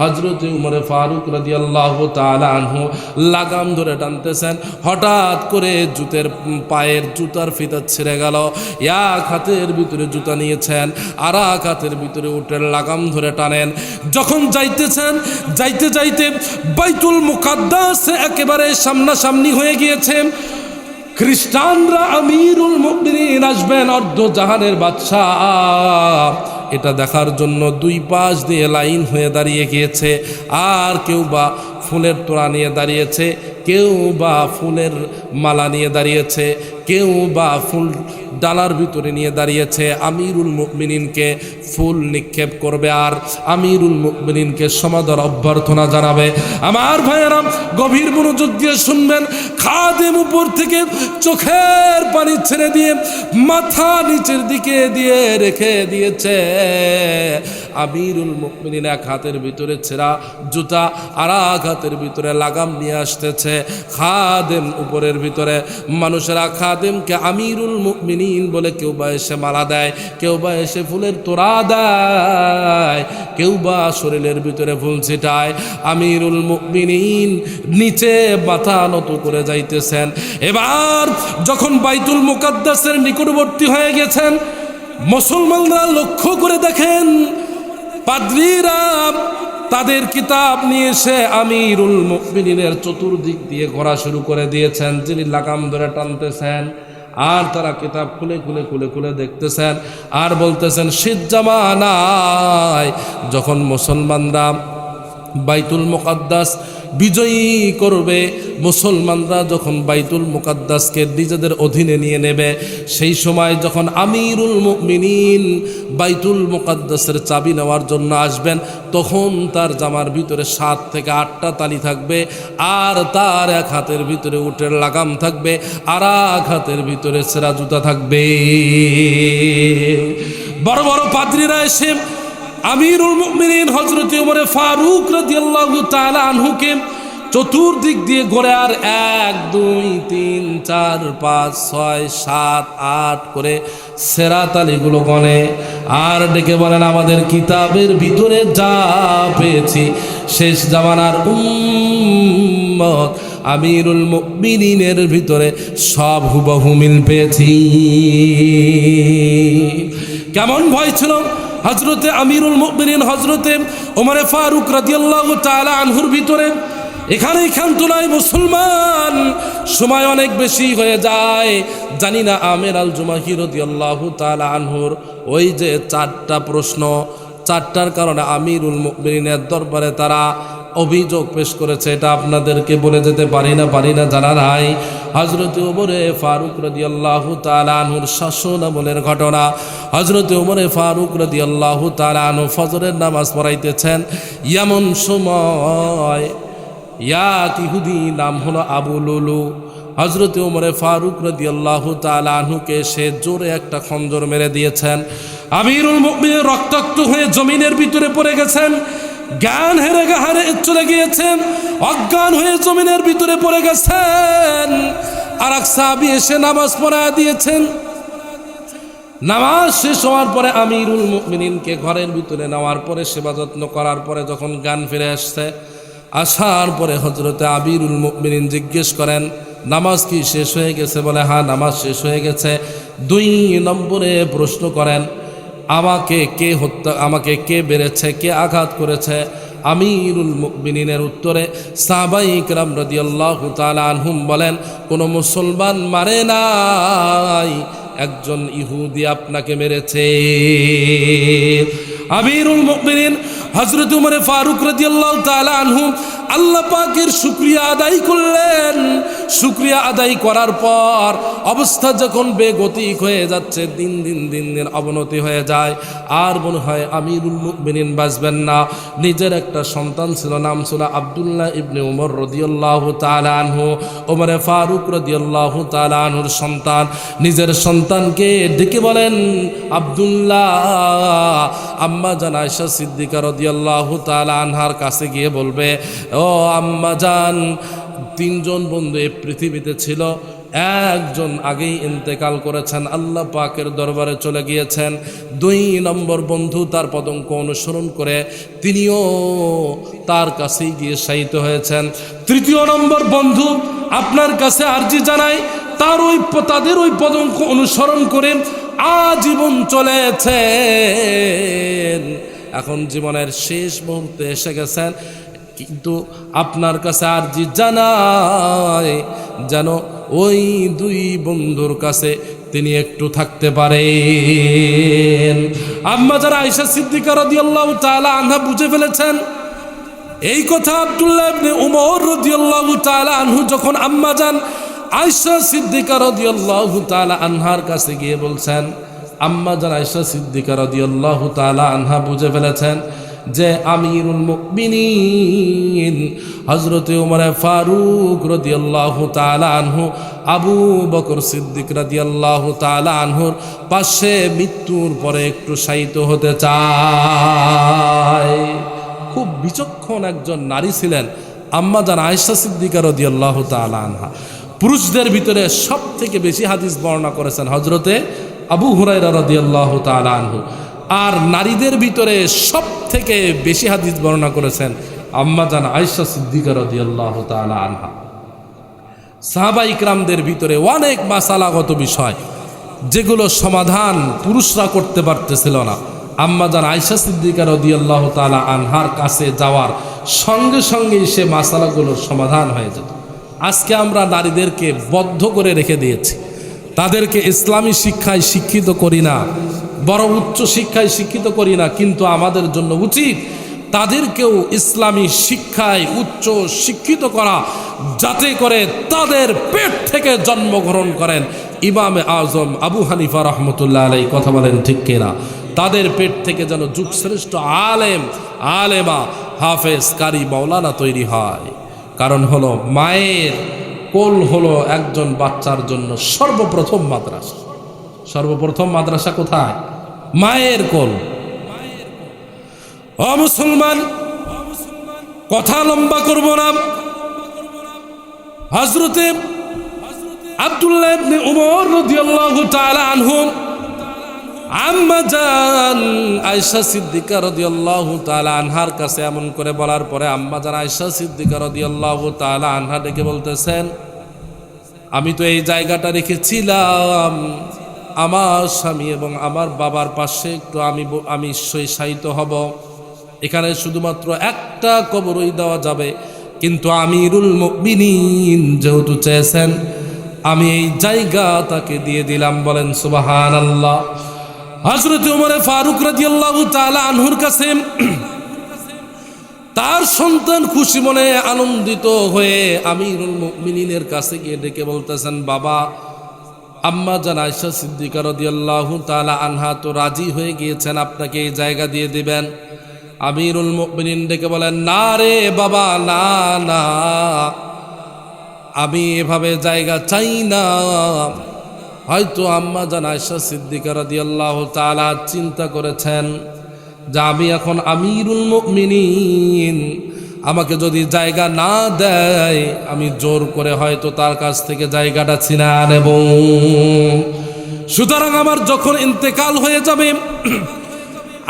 হযরত ওমর ফারুক রাদিয়াল্লাহু তাআলা আনহু লাগাম ধরে টানতেছেন, হঠাৎ করে পায়ের জুতার ফিতা ছিঁড়ে গেল। এক হাতের ভিতরে জুতা নিয়েছেন, আর এক হাতের ভিতরে উটের লাগাম ধরে টানেন। যখন যাইতেছেন, যাইতে যাইতে বাইতুল মুকাদ্দাস একেবারে সামনাসামনি হয়ে গিয়েছে। খ্রিস্টানরা আমিরুল মুমিনিন আসবেন, অর্ধ জাহানের বাদশাহ, এটা দেখার জন্য দুই পাশ দিয়ে লাইন হয়ে দাঁড়িয়ে গিয়েছে। আর কেউ বা ফুলের তোড়া নিয়ে দাঁড়িয়েছে, কেউ বা ফুলের মালা নিয়ে দাঁড়িয়েছে, কেউ বা ফুল ডালার ভিতরে নিয়ে দাঁড়িয়েছে। আমিরুল মুমিনিনকে ফুল নিক্ষেপ করবে আর আমিরুল মুমিনিনকে সমাদর অভ্যর্থনা জানাবে। আমার ভাইয়েরা গভীর মনোযোগ দিয়ে শুনবেন। খাদেম উপর থেকে চোখের পানি ছেড়ে দিয়ে মাথা নিচের দিকে দিয়ে রেখে দিয়েছে। আমিরুল মুমিনিন এক হাতের ভিতরে ছেঁড়া জুতা আর এক হাতের ভিতরে লাগাম নিয়ে আসতেছে। খাদেম উপরের ভিতরে, মানুষেরা খাদেমকে আমিরুল মুমিনিন বলে কেউ বা এসে মালা দেয়, কেউ বা এসে ফুলের তোড়া দেয়, কেউ বা শরীরের ভিতরে ফুল ছিটায়। আমিরুল মুমিনিন নিচে মাথা নত করে যাইতেছেন। এবার যখন বাইতুল মুকাদ্দাসের নিকটবর্তী হয়ে গেছেন, মুসলমানরা লক্ষ্য করে দেখেন পাদ্রীরা তাদের কিতাব নিয়ে এসে আমিরুল মুমিনিনের চতুর্দিক দিয়ে ঘোরা শুরু করে দিয়েছেন। যিনি লাগাম ধরে টানতেছেন আর তারা কিতাব খুলে খুলে খুলে খুলে দেখতেছেন আর বলতেছেন, শীত জামানায় যখন মুসলমানরা বাইতুল মুকাদ্দাস বিজয়ী করবে, মুসলমানরা যখন বাইতুল মুকাদ্দাসকে নিজেদের অধীনে নিয়ে নেবে, সেই সময় যখন আমিরুল মুমিনিন বাইতুল মুকাদ্দাসের চাবি নেওয়ার জন্য আসবেন, তখন তার জামার ভিতরে 7 থেকে 8টা তালি থাকবে আর তার এক হাতের ভিতরে উটের লাগাম থাকবে আর এক হাতের ভিতরে ছেঁড়া জুতা থাকবে। বড় বড় পাদ্রীরা এসে আমিরুল মুমিনিন হযরত ওমর ফারুক রাদিয়াল্লাহু তাআলা আনহুকে চতুর্দিক দিয়ে ঘোরে আর 1 2 3 4 5 6 7 8 করে সেরা তালিগুলো গনে আর ডেকে বলেন, আমাদের কিতাবের ভিতরে যা পেয়েছি শেষ জামানার উম্মত আমিরুল মুমিনিনের ভিতরে সব হুবহু মিল পেয়েছি। কেমন ভয় ছিল হযরতে আমিরুল মুমিনিন হযরতে ওমর ফারুক রাদিয়াল্লাহু তাআলা আনহুর ভিতরে। এখানেই খানতুনায় মুসলমান, সময় অনেক বেশি হয়ে যায়। জানি না আমের আল জুমাহি রাদিয়াল্লাহু তাআলা আনহুর ওই যে 4টা প্রশ্ন, 4টার কারণে আমিরুল মুমিনিনের দরবারে তারা অভিযোগ পেশ করেছে, এটা আপনাদেরকে বলে যেতে পারি না জানা নাই। হযরত ওমর ফারুক রাদিয়াল্লাহু তাআলা আনহুর শাসন আমলের ঘটনা। হযরত ওমর ফারুক রাদিয়াল্লাহু তাআলা আনহু ফজরের নামাজ পড়াইতেছেন, এমন সময় এক ইহুদি নাম হলো আবু লুলু হযরত ওমর ফারুক রাদিয়াল্লাহু তাআলা আনহুকে সে জোরে একটা খঞ্জর মেরে দিয়েছেন। আমিরুল মুমিনিন রক্তাক্ত হয়ে জমিনের ভিতরে পড়ে গেছেন, জ্ঞান হারে চলে গিয়েছেন, অজ্ঞান হয়ে জমিনের ভিতরে পড়ে গেছেন। আর এক সাহাবী এসে নামাজ পড়ায় দিয়েছেন। নামাজ শেষ হওয়ার পরে আমিরুল মুমিনিনকে ঘরের ভিতরে নেওয়ার পরে সেবা যত্ন করার পরে যখন জ্ঞান ফিরে আসছে, আসার পরে হযরতে আমিরুল মুমিনিন জিজ্ঞেস করেন, নামাজ কি শেষ হয়ে গেছে? বলে হ্যাঁ, নামাজ শেষ হয়ে গেছে। 2 নম্বরে প্রশ্ন করেন, আমাকে কে বেড়েছে, কে আঘাত করেছে? আমিরুল মুমিনিনের উত্তরে সাহাবায়ে ইকরাম রাদিয়াল্লাহু তাআলা আনহুম বলেন, কোনো মুসলমান মারে নাই, একজন ইহুদি আপনাকে মেরেছে। আমিরুল মুমিনিন হযরত ওমর ফারুক রাদিয়াল্লাহু তাআলা আনহু আল্লাহ পাকের শুকরিয়া আদায় করলেন। শুকরিয়া আদায় করার পর অবস্থা যখন বেগতিক হয়ে যাচ্ছে, দিন দিন অবনতি হয়ে যায়, আর মনে হয় আমিরুল মুমিনিন বাঁচবেন না। নিজের একটা সন্তান ছিল, নাম ছিল আব্দুল্লাহ ইবনে ওমর রাদিয়াল্লাহু তাআলা আনহু। ওমর ফারুক রাদিয়াল্লাহু তাআলা আনহুর সন্তান নিজের সন্তানকে ডেকে বলেন, আব্দুল্লাহ, আম্মা জান আয়েশা সিদ্দিকা রাদিয়াল্লাহু তাআলা আনহার কাছে গিয়ে বলবে, ও আম্মা জান, 3 জন বন্ধু এই পৃথিবীতে ছিল, একজন আগেই ইন্তেকাল করেছেন, আল্লাহ পাকের দরবারে চলে গিয়েছেন। 2 নম্বর বন্ধু তার পদঙ্ক অনুসরণ করে তিনিও তার কাছেই গিয়ে শায়িত হয়েছেন। 3য় নম্বর বন্ধু আপনার কাছে আরজি জানায়, তাদের ওই পদঙ্ক অনুসরণ করে আজীবন চলেছেন। এখন জীবনের শেষ মুহূর্তে এসে গেছেন, কিন্তু আপনার কাছে আরজি জানায় যেন ওই 2 বন্ধুর কাছে তিনি একটু থাকতে পারেন। আম্মা যারা আয়েশা সিদ্দিকা রাদিয়াল্লাহু তাআলা আনহা বুঝে ফেলেছেন। এই কথা আব্দুল্লাহ ইবনে উমর রাদিয়াল্লাহু তাআলা আনহু যখন আম্মা জান আয়েশা সিদ্দিকা রাদিয়াল্লাহু তাআলা আনহার কাছে গিয়ে বলছেন, আম্মা জান আয়েশা সিদ্দিকা রাদিয়াল্লাহু তাআলা আনহা বুঝে ফেলেছেন যে আমিরুল মুমিনিন হযরতে ওমর ফারুক রাদিয়াল্লাহু তাআলা আনহু আবু বকর সিদ্দিক রাদিয়াল্লাহু তাআলা আনহুর পাশে মৃত্যুর পরে একটু শায়িত হতে চায়। খুব বিচক্ষণ একজন নারী ছিলেন আম্মা জান আয়েশা সিদ্দিকা রাদিয়াল্লাহু তাআলা আনহা। পুরুষদের ভিতরে সব থেকে বেশি হাদিস বর্ণনা করেছেন হযরতে আবু হুরায়রা রাদিয়াল্লাহু তাআলা আনহু, আর নারীদের ভিতরে সব থেকে বেশি হাদিস বর্ণনা করেছেন আম্মা জান আয়েশা সিদ্দিকা রাদিয়াল্লাহু তাআলা আনহা। সাহাবা ইকরামদের ভিতরে অনেক মাসালাগত বিষয় যেগুলো সমাধান পুরুষরা করতে পারতেছিল না, আম্মা জান আয়েশা সিদ্দিকা রাদিয়াল্লাহু তাআলা আনহার কাছে যাওয়ার সঙ্গে সঙ্গেই সে মাসালাগুলোর সমাধান হয়ে যেত। আজকে আমরা নারীদেরকে বদ্ধ করে রেখে দিয়েছি, তাদেরকে ইসলামী শিক্ষায় শিক্ষিত করি না, বড় উচ্চ শিক্ষায় শিক্ষিত করি না, কিন্তু আমাদের জন্য উচিত তাদেরকেও ইসলামী শিক্ষায় উচ্চ শিক্ষিত করা, যাতে করে তাদের পেট থেকে জন্মগ্রহণ করেন ইমামে আজম আবু হানিফা রহমতুল্লাহ আলাইহি। কথা বলেন ঠিক কিনা? তাদের পেট থেকে যেন যুগশ্রেষ্ঠ আলেম, আলেমা, হাফেজ, কারি, মাওলানা তৈরি হয়। কারণ হলো মায়ের কোল হলো একজন বাচ্চার জন্য সর্বপ্রথম মাদ্রাসা। সর্বপ্রথম মাদ্রাসা কোথায়? মায়ের কোল। ও মুসলমান, কথা লম্বা করব না। হযরতে আব্দুল্লাহ ইবনে উমর রাদিয়াল্লাহু তাআলা আনহু আম্মা জান আয়েশা সিদ্দিকা রাদিয়াল্লাহু তাআলা আনহার কাছে এমন করে বলার পরে আম্মা জান আয়েশা সিদ্দিকা রাদিয়াল্লাহু তাআলা আনহা ডেকে বলতেছেন, আমি তো এই জায়গাটা রেখেছিলাম আমার স্বামী এবং আমার বাবার পাশে, একটু আমি শায়িত হব। এখানে শুধুমাত্র একটা কবরই দেওয়া যাবে, কিন্তু আমিরুল মুমিনিন যেহেতু চেয়েছেন আমি এই জায়গা তাকে দিয়ে দিলাম। বলেন সুবহানাল্লাহ। হযরত ওমর ফারুক রাদিয়াল্লাহু তাআলা আনহুর কাছে তার সন্তান খুশি মনে আনন্দিত হয়ে আমিরুল মুমিনিনের কাছে গিয়ে ডেকে বলতেছেন, বাবা, আম্মা জান আয়েশা সিদ্দিকা রাদিয়াল্লাহু তাআলা আনহা তো রাজি হয়ে গিয়েছেন আপনাকে এই জায়গা দিয়ে দিবেন। আমিরুল মুমিনিন ডেকে বলেন, না রে বাবা, না না, আমি এভাবে জায়গা চাই না। হয়তো আম্মা জান আয়েশা সিদ্দিকা রাদিয়াল্লাহু তাআলা চিন্তা করেছেন যে আমি এখন আমিরুল মুমিনিন, আমাকে যদি জায়গা না দেয় আমি জোর করে হয়তো তার কাছ থেকে জায়গাটা ছিনা নেব। সুতরাং আমার যখন ইন্তেকাল হয়ে যাবে,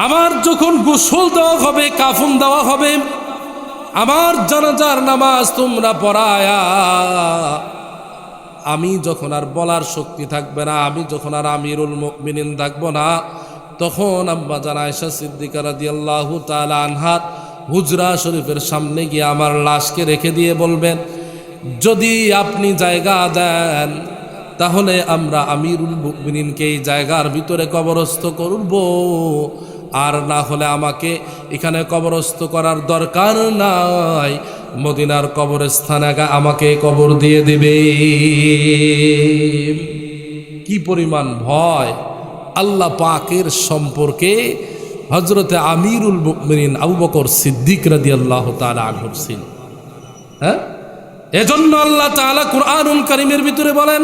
আমার যখন গোসল দেওয়া হবে, কাফন দেওয়া হবে, আমার জানাজার নামাজ তোমরা পড়ায়া, আমি যখন আর বলার শক্তি থাকবে না, আমি যখন আর আমিরুল মুমিনিন থাকবো না, তখন আম্মা জান আয়েশা সিদ্দিকা রাদিয়াল্লাহু তাআলা আনহা হুজরা শরীফের সামনে গিয়ে আমার লাশকে রেখে দিয়ে বলবেন, যদি আপনি জায়গা দেন তাহলে আমরা আমিরুল মুমিনিনকে এই জায়গার ভিতরে কবরস্থ করব, আর না হলে আমাকে এখানে কবরস্থ করার দরকার নাই, মদিনার কবরস্থানে আমাকে কবর দিয়ে দিবে। কি পরিমাণ ভয় আল্লাহ পাকের সম্পর্কে হযরতে আমিরুল মুমিনিন আবু বকর সিদ্দিক রাদিয়াল্লাহু তাআলা আনহু ছিল। হ্যাঁ, এজন্য আল্লাহ তাআলা কুরআনুল কারীমের ভিতরে বলেন,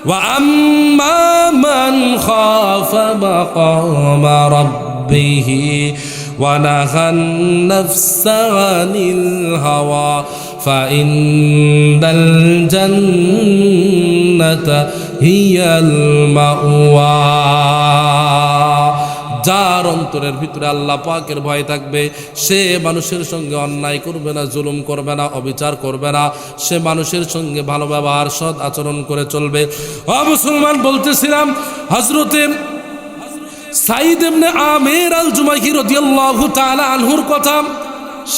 ওয়া আম্মা মান খাফা মাকামা রাব্বিহি ওয়া নাহান নাফসা আনিল হাওয়া ফাইন্নাল জান্নাতা হিয়াল মাওয়া। যার অন্তরের ভিতরে আল্লাহ পাকের ভয় থাকবে, সে মানুষের সঙ্গে অন্যায় করবে না, জুলুম করবে না, অবিচার করবে না, সে মানুষের সঙ্গে ভালো ব্যবহার, সৎ আচরণ করে চলবে। ও মুসলমান, বলতেছিলাম হযরতে সাঈদ ইবনে আমির আল জুমাহি রাদিয়াল্লাহু তাআলা আনহুর কথা।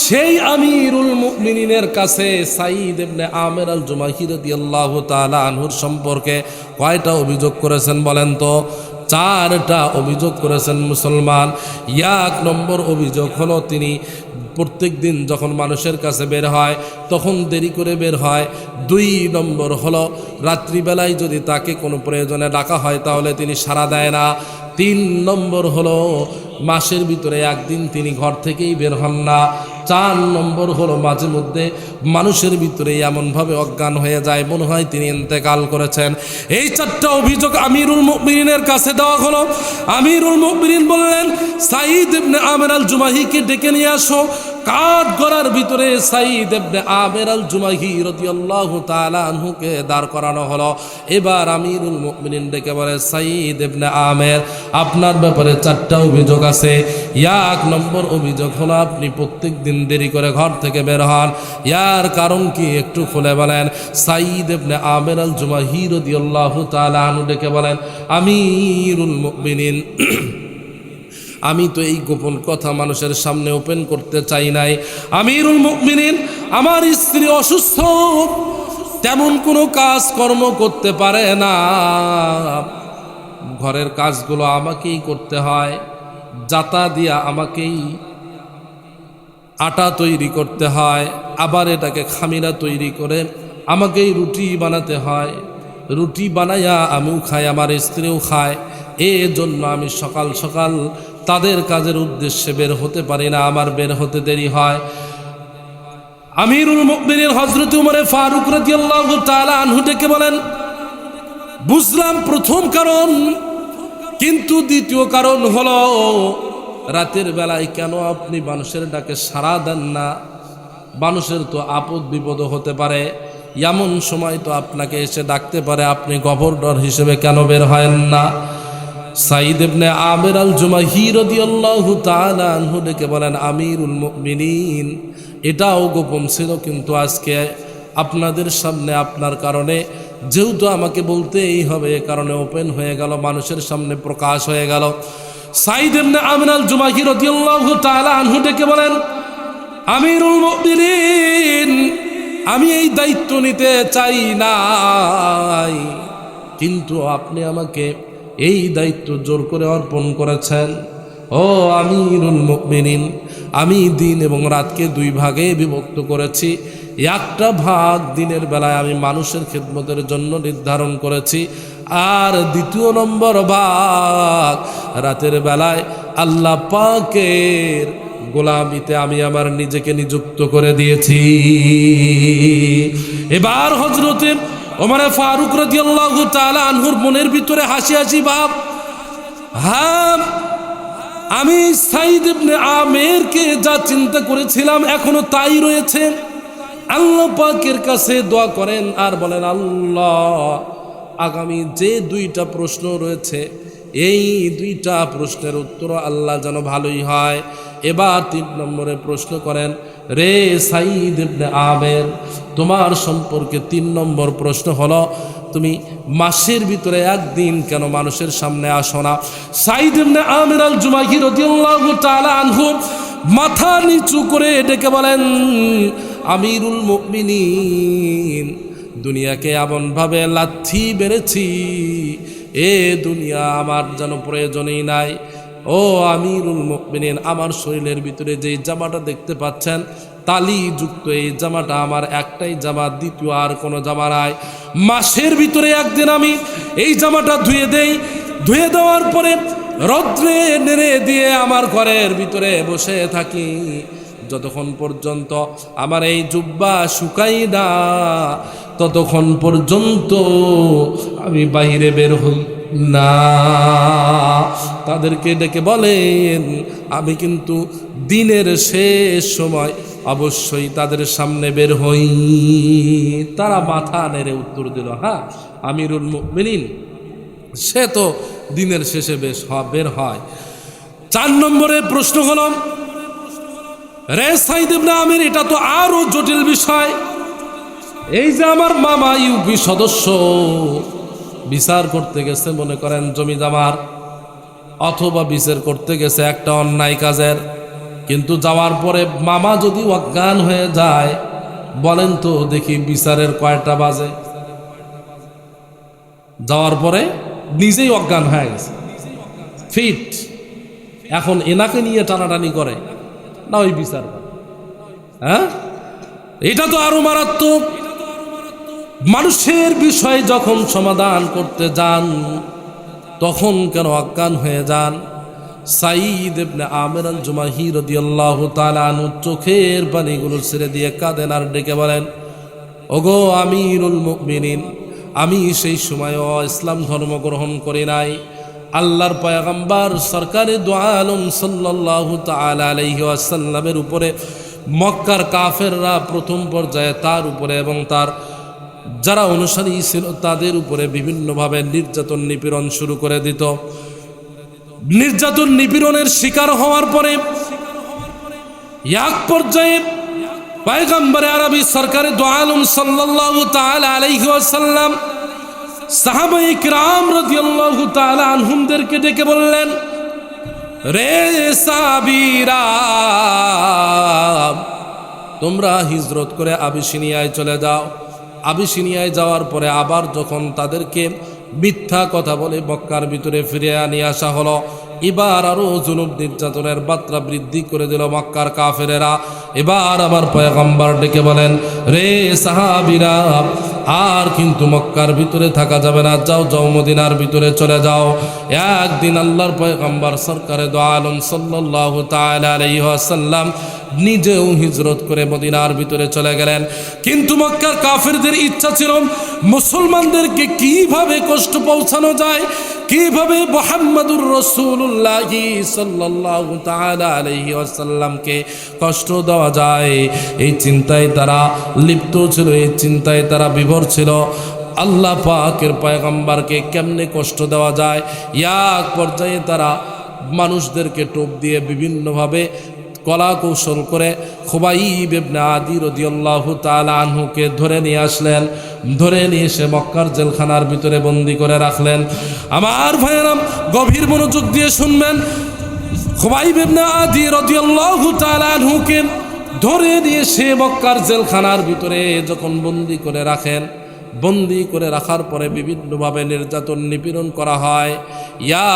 সেই আমিরুল মুমিনিনের কাছে সাঈদ ইবনে আমির আল জুমাহি রাদিয়াল্লাহু তাআলা আনহুর সম্পর্কে কয়টা অভিযোগ করেছেন বলেন তো? 4টা অভিযোগ করেছেন মুসলমান। 1 নম্বর অভিযোগ হলো তিনি প্রত্যেক দিন যখন মানুষের কাছে বের হয় তখন দেরি করে বের হয়। 2 নম্বর হলো রাত্রিবেলায় যদি তাকে কোনো প্রয়োজনে ডাকা হয় তাহলে তিনি সাড়া দেয় না। 3 নম্বর হলো মাসের ভিতরে 1 দিন তিনি ঘর থেকেই বের হন না। 4 নম্বর হলো মাঝে মধ্যে মানুষের ভিতরে এমনভাবে অজ্ঞান হয়ে যায় মনে হয় তিনি ইন্তেকাল করেছেন। এই 4টা অভিযোগ আমিরুল মুমিনিনের কাছে দেওয়া হলো। আমিরুল মুমিনিন বললেন, সাঈদ ইবনে আমের আল জুমাহিকে ডেকে নিয়ে আসো। কাঠ গড়ার ভিতরে সাঈদ ইবনে আমের আল জুমাহি রাদিয়াল্লাহু তাআলা আনহুকে দাঁড় করানো হলো। এবার আমিরুল মুমিনিন ডেকে বলে, সাঈদ ইবনে আমের, আপনার ব্যাপারে 4টা অভিযোগ আছে। 1 নম্বর অভিযোগ হলো আপনি প্রত্যেক দিন দেরি করে ঘর থেকে বের হন। ইয়ার কারণ কি একটু খুলে বলেন। সাঈদ ইবনে আমের আল জুমাহি রাদিয়াল্লাহু তাআলা আনহু ডেকে বলেন, আমিরুল মুমিনিন, আমি তো এই গোপন কথা মানুষের সামনে ওপেন করতে চাই নাই। আমিরুল মুমিনিন, আমার স্ত্রী অসুস্থ, তেমন কোনো কাজ কর্ম করতে পারে না, ঘরের কাজগুলো আমাকেই করতে হয়, জাতা দিয়া আমাকেই আটা তৈরি করতে হয়, আবার এটাকে খামিরা তৈরি করে আমাকেই রুটি বানাতে হয়, রুটি বানাইয়া আমিও খাই, আমার স্ত্রীও খায়। এজন্য আমি সকাল সকাল তাদের কাজের উদ্দেশ্যে বের হতে পারি না, আমার বের হতে দেরি হয়। আমিরুল মুমিনিন হযরত উমর ফারুক রাদিয়াল্লাহু তাআলা আনহু ডেকে বলেন, বুঝলাম প্রথম কারণ, কিন্তু দ্বিতীয় কারণ হলো রাতের বেলায় কেন আপনি মানুষের ডাকে সাড়া দেন না? মানুষের তো আপদ বিপদ হতে পারে, এমন সময় তো আপনাকে এসে ডাকতে পারে, আপনি গভর্নর হিসেবে কেন বের হয় না? সাঈদ ইবনে আমের আল জুমাহি রাদিয়াল্লাহু তাআলা আনহু ডেকে বলেন, আমিরুল মুমিনিন, এটাও গোপন ছিল, কিন্তু আজকে আপনাদের সামনে আপনার কারণে যেহেতু আমাকে বলতেই হবে, এ কারণে ওপেন হয়ে গেল, মানুষের সামনে প্রকাশ হয়ে গেল। সাঈদ ইবনে আমের আল জুমাহি রাদিয়াল্লাহু তাআলা আনহু ডেকে বলেন, আমিরুল মুমিনিন, আমি এই দায়িত্ব নিতে চাই নাই, কিন্তু আপনি আমাকে এই দায়িত্ব জোর করে অর্পণ করেছেন। ও আমিরুল মুমিনিন, আমি দিন এবং রাতকে 2 ভাগে বিভক্ত করেছি। একটা ভাগ দিনের বেলায় আমি মানুষের খিদমতের জন্য নির্ধারণ করেছি, আর 2 নম্বর ভাগ রাতের বেলায় আল্লাহ পাকের গোলামিতে আমি আমার নিজেকে নিযুক্ত করে দিয়েছি। এবার হযরতে ওমর ফারুক রাদিয়াল্লাহু তাআলা আনহুর মনের ভিতরে হাসি হাসি ভাব। হ্যাঁ, আমি সাঈদ ইবনে আমেরকে যা চিন্তা করেছিলাম এখনো তাই রয়েছে। আল্লাহ পাকের কাছে দোয়া করেন আর বলেন, আল্লাহ, আগামী যে 2টা প্রশ্ন রয়েছে এই 2টা প্রশ্নের উত্তর আল্লাহ যেন ভালোই হয়। এবার 3 নম্বরে প্রশ্ন করেন, রে সাঈদ ইবনে আমের, তোমার সম্পর্কে 3 নম্বর প্রশ্ন হলো, তুমি মাসের ভিতরে 1 দিন কেন মানুষের সামনে আসো না? সাঈদ ইবনে আমের আল জুমাহি রাদিয়াল্লাহু তাআলা আনহু মাথা নিচু করে ডেকে বলেন, আমিরুল মুমিনিন, দুনিয়াকে এমনভাবে লাথি বেড়েছি, এ দুনিয়া আমার যেন প্রয়োজনই নাই। ও আমিরুল মুমিনিন, আমার শরীরের ভিতরে যেই জামাটা দেখতে পাচ্ছেন তালিযুক্ত এই জামাটা আমার একটাই জামা, দ্বিতীয় আর কোনো জামা নাই। মাসের ভিতরে 1 দিন আমি এই জামাটা ধুয়ে দেই, ধুয়ে দেওয়ার পরে রৌদ্রে নেড়ে দিয়ে আমার ঘরের ভিতরে বসে থাকি, যতক্ষণ পর্যন্ত আমার এই জুব্বা শুকাই না ততক্ষণ পর্যন্ত আমি বাইরে বের হই না। তাদেরকে ডেকে বলেন, আমি কিন্তু দিনের শেষ সময় অবশ্যই তাদের সামনে বের হই। তারা মাথা নেড়ে উত্তর দিল, হ্যাঁ আমিরুল মুমিনিন, সে তো দিনের শেষে বের হয়। 4 নম্বরে প্রশ্ন হল, রে সাঈদ ইবনে আমের, এটা তো আরো জটিল বিষয়। এই যে আমার মামা ইউপি সদস্য বিচার করতে গেছে, মনে করেন জমি জামার, অথবা বিচার করতে গেছে একটা অন্যায় কাজের, কিন্তু যাওয়ার পরে মামা যদি অজ্ঞান হয়ে যায়, বলেন তো দেখি বিচারের কয়টা বাজে? যাওয়ার পরে নিজেই অজ্ঞান হয়ে গেছে, ফিট। এখন এনাকে নিয়ে টানাটানি করে না ওই বিচার, হ্যাঁ? এটা তো আরো মারাত্মক। মানুষের বিষয় যখন সমাধান করতে যান তখন কেন অজ্ঞান হয়ে যান? সাঈদ ইবনে আমির আল জুমাহি রাদিয়াল্লাহু তাআলা আনহু চোখের পানিগুলো ছেড়ে দিয়ে কাঁদেন আর ডেকে বলেন, ওগো আমিরুল মুমিনিন, আমি সেই সময়ও ইসলাম ধর্ম গ্রহণ করি নাই। আল্লাহর পয়গম্বর সরকারে দু আলম সাল্লাল্লাহু তাআলা আলাইহি ওয়াসাল্লামের উপরে মক্কার কাফেররা প্রথম পর্যায়ে তার উপরে এবং তার যারা অনুসারী ছিল তাদের উপরে বিভিন্নভাবে নির্যাতন নিপীড়ন শুরু করে দিত। নির্যাতন নিপীড়নের শিকার হওয়ার পরে এক পর্যায়ে পয়গম্বরে আরবি সরকারে দু আলম সাল্লাল্লাহু তাআলা আলাইহি ওয়াসাল্লাম সাহাবায়ে কিরাম রাদিয়াল্লাহু তাআলা আনহুমদেরকে ডেকে বললেন, রে সাহাবীরা, তোমরা হিজরত করে আবিসিনিয়ায় চলে যাও। আবিসিনিয়ায় যাওয়ার পরে আবার যখন তাদেরকে মিথ্যা কথা বলে মক্কার ভিতরে ফিরে নিয়ে আসা হলো, এবার আরো জুলুম নির্যাতনের মাত্রা বৃদ্ধি করে দিল মক্কার কাফেরেরা। এবার আমার পয়গম্বর ডেকে বলেন, রে সাহাবীরা, আর কিন্তু মক্কার ভিতরে থাকা যাবে না, যাও যাও মদিনার ভিতরে চলে যাও। একদিন আল্লাহর পয়গম্বর সরকারে দু আলম সাল্লাল্লাহু তাআলা আলাইহি ওয়াসাল্লাম নিজেও হিজরত করে মদিনার ভিতরে চলে গেলেন। কিন্তু মক্কার কাফেরদের ইচ্ছা ছিল মুসলমানদেরকে কিভাবে কষ্ট পৌঁছানো যায়, কিভাবে মুহাম্মাদুর রাসূলুল্লাহ সাল্লাল্লাহু তাআলা আলাইহি ওয়াসাল্লামকে কষ্ট দেওয়া যায়, এই চিন্তায় তারা লিপ্ত ছিল, এই চিন্তায় তারা বিভোর ছিল। আল্লাহ পাকের পয়গম্বরকে কেমনে কষ্ট দেওয়া যায়, এক পর্যায়ে তারা মানুষদেরকে টোপ দিয়ে বিভিন্নভাবে কলা কৌশল করে খুবাইব ইবনে আদি রাদিয়াল্লাহু তাআলা আনহুকে ধরে নিয়ে আসলেন। ধরে নিয়ে এসে মক্কার জেলখানার ভিতরে বন্দি করে রাখলেন। আমার ভাইয়েরা গভীর মনোযোগ দিয়ে শুনবেন, খুবাইব ইবনে আদি রাদিয়াল্লাহু তাআলা আনহুকে ধরে নিয়ে এসে মক্কার জেলখানার ভিতরে যখন বন্দি করে রাখেন, বন্দি করে রাখার পরে বিভিন্নভাবে নির্যাতন নিপীড়ন করা হয়।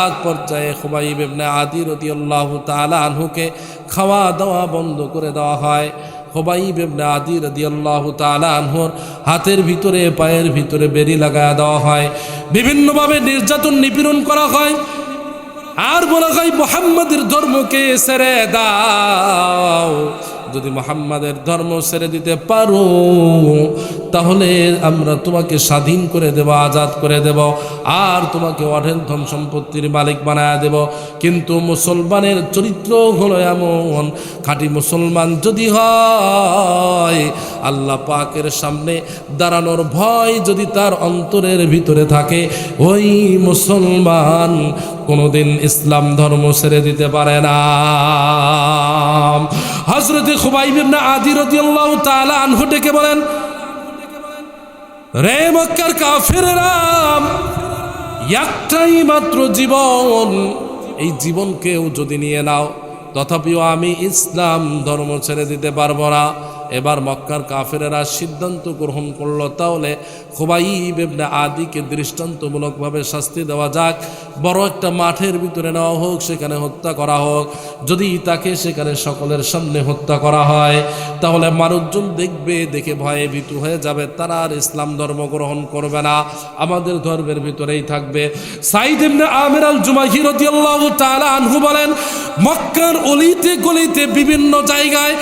এক পর্যায়ে খুবাইব ইবনে আদি রাদিয়াল্লাহু তাআলা আনহুকে খাওয়া দাওয়া বন্ধ করে দেওয়া হয়। খুবাইব ইবনে আদি রাদিয়াল্লাহু তাআলা আনহুর হাতের ভিতরে পায়ের ভিতরে বেড়ি লাগায়া দেওয়া হয়, বিভিন্নভাবে নির্যাতন নিপীড়ন করা হয়। আর বলা হয় মুহাম্মাদের ধর্মকে ছেড়ে দাও, যদি মুহাম্মাদের ধর্ম ছেড়ে দিতে পারো তাহলে আমরা তোমাকে স্বাধীন করে দেব, আজাদ করে দেব, আর তোমাকে অঢেল ধন সম্পত্তির মালিক বানায় দেব। কিন্তু মুসলমানের চরিত্র হলো এমন, খাঁটি মুসলমান যদি হয়, আল্লাহ পাকের সামনে দাঁড়ানোর ভয় যদি তার অন্তরের ভিতরে থাকে, ওই মুসলমান কোনোদিন ইসলাম ধর্ম ছেড়ে দিতে পারে না। হযরত খুবাইব ইবনে আদি রাদিয়াল্লাহু তাআলা আনহু ডেকে বলেন, রে মক্কার কাফেরেরা, একটাই মাত্র জীবন, এই জীবনকেও যদি নিয়ে নাও তথাপিও আমি ইসলাম ধর্ম ছেড়ে দিতে পারবো না। এবার মক্কার কাফেরেরা সিদ্ধান্ত গ্রহণ করলো, তাহলে খুবাইব ইবনে আদিকে দৃষ্টান্তমূলকভাবে শাস্তি দেওয়া যাক, বড় একটা মাঠের ভিতরে নেওয়া হোক, সেখানে হত্যা করা হোক। যদি তাকে সেখানে সকলের সামনে হত্যা করা হয় তাহলে মানুষজন দেখবে, দেখে ভয়ে ভীতু হয়ে যাবে, তারা আর ইসলাম ধর্ম গ্রহণ করবে না, আমাদের ধর্মের ভিতরেই থাকবে। সাঈদ ইবনে আমির আল জুমাহি রাদিয়াল্লাহু তাআলা আনহু বলেন, মক্কার অলিতে গলিতে বিভিন্ন জায়গায়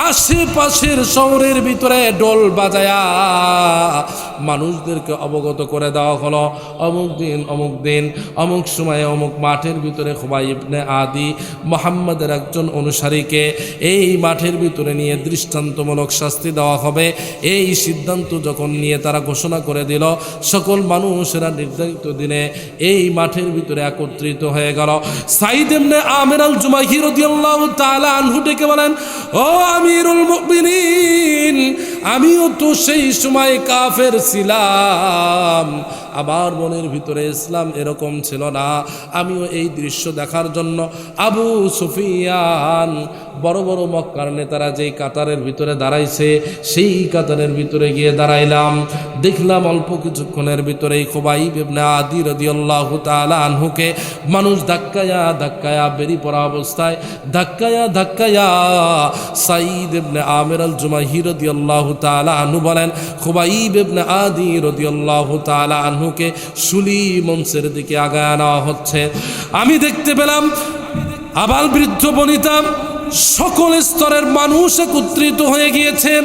আশেপাশের শহরের ভিতরে ডোল বাজায়া মানুষদেরকে অবগত করে দেওয়া হলো, অমুক দিন অমুক সময়ে অমুক মাঠের ভিতরে খুবাইব ইবনে আদি মুহাম্মাদের একজন অনুসারীকে এই মাঠের ভিতরে নিয়ে দৃষ্টান্তমূলক শাস্তি দেওয়া হবে। এই সিদ্ধান্ত যখন নিয়ে তারা ঘোষণা করে দিল, সকল মানুষেরা নির্ধারিত দিনে এই মাঠের ভিতরে একত্রিত হয়ে গেল। সাঈদ ইবনে আমির আল জুমাহি রাদিয়াল্লাহু তাআলা আনহু ডেকে বলেন, ও আমিরুল মুমিনিন, আমিও তো সেই সময় কাফের ছিলাম, আমার মনের ভিতরে ইসলাম এরকম ছিল না। আমিও এই দৃশ্য দেখার জন্য আবু সুফিয়ান বড় বড় মক্কার নেতারা যেই কাতারের ভিতরে দাঁড়াইছে সেই কাতারের ভিতরে গিয়ে দাঁড়াইলাম। দেখলাম অল্প কিছুক্ষণের ভিতরেই খুবাইব ইবনে আদি রাদিয়াল্লাহু তাআলা আনহুকে মানুষ ধাক্কায়া ধাক্কায়া বেরিয়ে পড়া অবস্থায় ধাক্কায়া সাঈদ ইবনে আমির আল জুমাহি রাদিয়াল্লাহু তাআলা আনহু বলেন, খুবাইব ইবনে আদি রাদিয়াল্লাহু তাআলা আনহুকে শুলি মঞ্চের দিকে আগায় আনা হচ্ছে। আমি দেখতে পেলাম আবাল বৃদ্ধ বনিতা সকল স্তরের মানুষ একত্রিত হয়ে গিয়েছেন।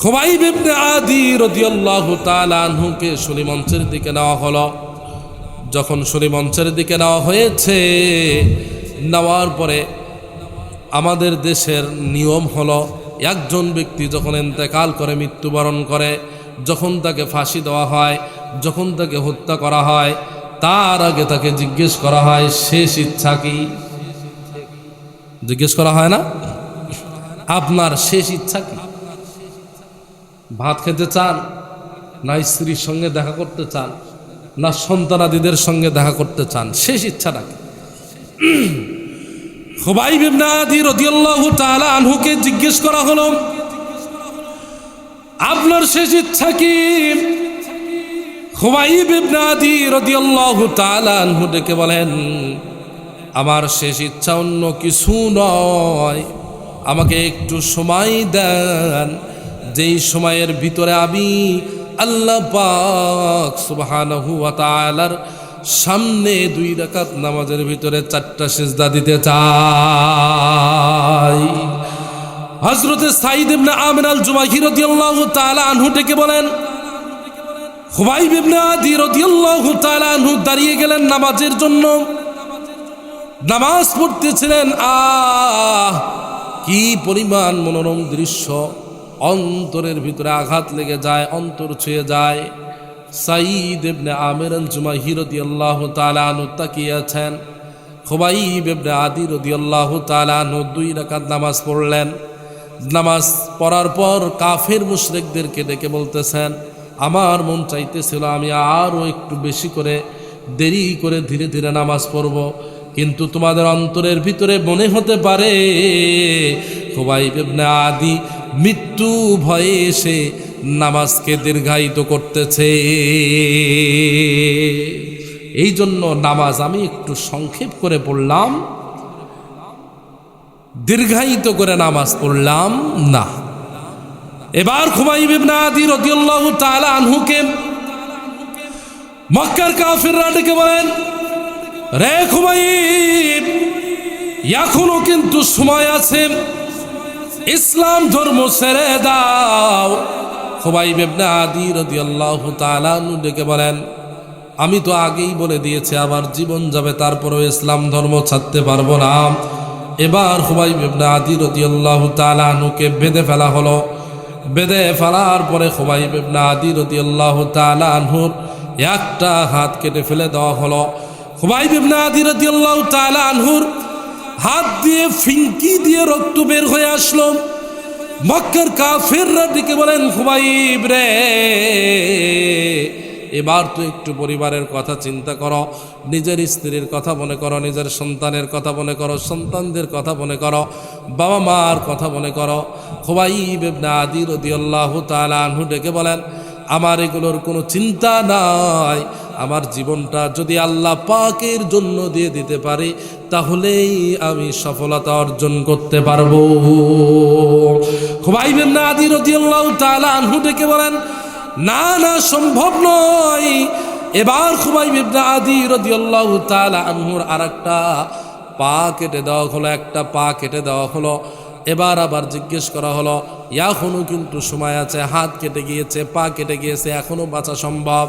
খুবাইব ইবনে আদি রাদিয়াল্লাহু তাআলা আনহুকে শুলি মঞ্চের দিকে নেওয়া হলো। যখন শুলি মঞ্চের দিকে নেওয়া হয়েছে, নেওয়ার পরে আমাদের দেশের নিয়ম হলো একজন ব্যক্তি যখন ইন্তেকাল করে, মৃত্যুবরণ করে, যখন তাকে ফাঁসি দেওয়া হয়, যখন তাকে হত্যা করা হয়, তার আগে তাকে জিজ্ঞেস করা হয় শেষ ইচ্ছা কি। জিজ্ঞেস করা হয় না, আপনার শেষ ইচ্ছা কি? ভাত খেতে চান, না স্ত্রীর সঙ্গে দেখা করতে চান, না সন্তানাদিদের সঙ্গে দেখা করতে চান? শেষ ইচ্ছাটা কি? খুবাইব ইবনে আদি রাদিয়াল্লাহু তাআলা আনহুকে জিজ্ঞেস করা হলো, আপনার শেষ ইচ্ছা কি? খুবাইব ইবনে আদি রাদিয়াল্লাহু তাআলা আনহু ডেকে বলেন, আমার শেষ ইচ্ছা অন্য কিছু নয়, আমাকে একটু সময় দেন, যেই সময়ের ভিতরে আমি আল্লাহ পাক সুবহানাহু ওয়া তাআলার সামনে 2 রাকাত নামাজের ভিতরে 4টা সিজদা দিতে চাই। হযরতে সাঈদ ইবনে আমির আল জুমাহি রাদিয়াল্লাহু তাআলা আনহু ডেকে বলেন, খুবাইব ইবনে আদি রাদিয়াল্লাহু তাআলা আনহু দাঁড়িয়ে গেলেন নামাজের জন্য। নামাজ পড়তেছিলেন। কি পরিমাণ মনোরম দৃশ্য! অন্তরের ভিতরে আঘাত লেগে যায়, অন্তর ছুঁয়ে যায়। সাঈদ ইবনে আমির আল জুমাহি রাদিয়াল্লাহু তাআলা আনহু তাকিয়ে আছেন। খুবাইব ইবনে আদি রাদিয়াল্লাহু তাআলা আনহু 2 রাকাত নামাজ পড়লেন। নামাজ পড়ার পর কাফের মুশরিকদেরকে ডেকে বলতেছেন, আমার মন চাইতেছিল আমি আরও একটু বেশি করে দেরি করে ধীরে ধীরে নামাজ পড়ব, কিন্তু তোমাদের অন্তরের ভিতরে মনে হতে পারে খুবাইব ইবনে আদি মৃত্যু ভয়ে এসে নামাজকে দীর্ঘায়িত করতেছে। এই জন্য নামাজ আমি একটু সংক্ষেপ করে পড়লাম, দীর্ঘায়িত করে নামাজ পড়লাম না। এবার খুবাইব ইবনে আদি রাদিয়াল্লাহু তাআলা আনহুকে মক্কার কাফিররা ডেকে বলেন, রে খুবাইব, এখনো কিন্তু সময় আছে, ইসলাম ধর্ম ছেড়ে দাও। খুবাইব ইবনে আদি রাদিয়াল্লাহু তাআলা আনহু ডেকে বলেন, আমি তো আগেই বলে দিয়েছি আবার জীবন যাবে, তারপরেও ইসলাম ধর্ম ছাড়তে পারবো না। এবার খুবাইব ইবনে আদি রাদিয়াল্লাহু তাআলা আনহুকে বেঁধে ফেলা হলো। বেঁধে ফেলার পরে খুবাইব ইবনে আদি রাদিয়াল্লাহু তাআলা আনহুর একটা হাত কেটে ফেলে দেওয়া হলো। খুবাইব ইবনে আদি রাদিয়াল্লাহু তাআলা আনহুর হাত দিয়ে ফিনকি দিয়ে রক্ত বের হয়ে আসলো। মক্কার কাফেররা ডেকে বলেন, খুবাইব রে, এবার তো একটু পরিবারের কথা চিন্তা করো, নিজের স্ত্রীর কথা মনে করো, নিজের সন্তানের কথা মনে করো, সন্তানদের কথা মনে করো, বাবা মার কথা মনে করো। খুবাইব ইবনে আদি রাদিয়াল্লাহু তাআলা আনহু ডেকে বলেন, আমার এগুলোর কোনো চিন্তা নাই, আমার জীবনটা যদি আল্লাহ পাকের জন্য দিয়ে দিতে পারি তাহলেই আমি সফলতা অর্জন করতে পারবো। খুবাইব ইবনে আদি রাদিয়াল্লাহু তাআলা আনহু ডেকে বলেন, না না, সম্ভব নয়। এবার খুবাইব ইবনে আদি রাদিয়াল্লাহু তাআলা আনহুর আরেকটা পা কেটে দেওয়া হলো, একটা পা কেটে দেওয়া হলো। এবার আবার জিজ্ঞেস করা হলো, এখনো কিন্তু সময় আছে, হাত কেটে গিয়েছে, পা কেটে গিয়েছে, এখনো বাঁচা সম্ভব,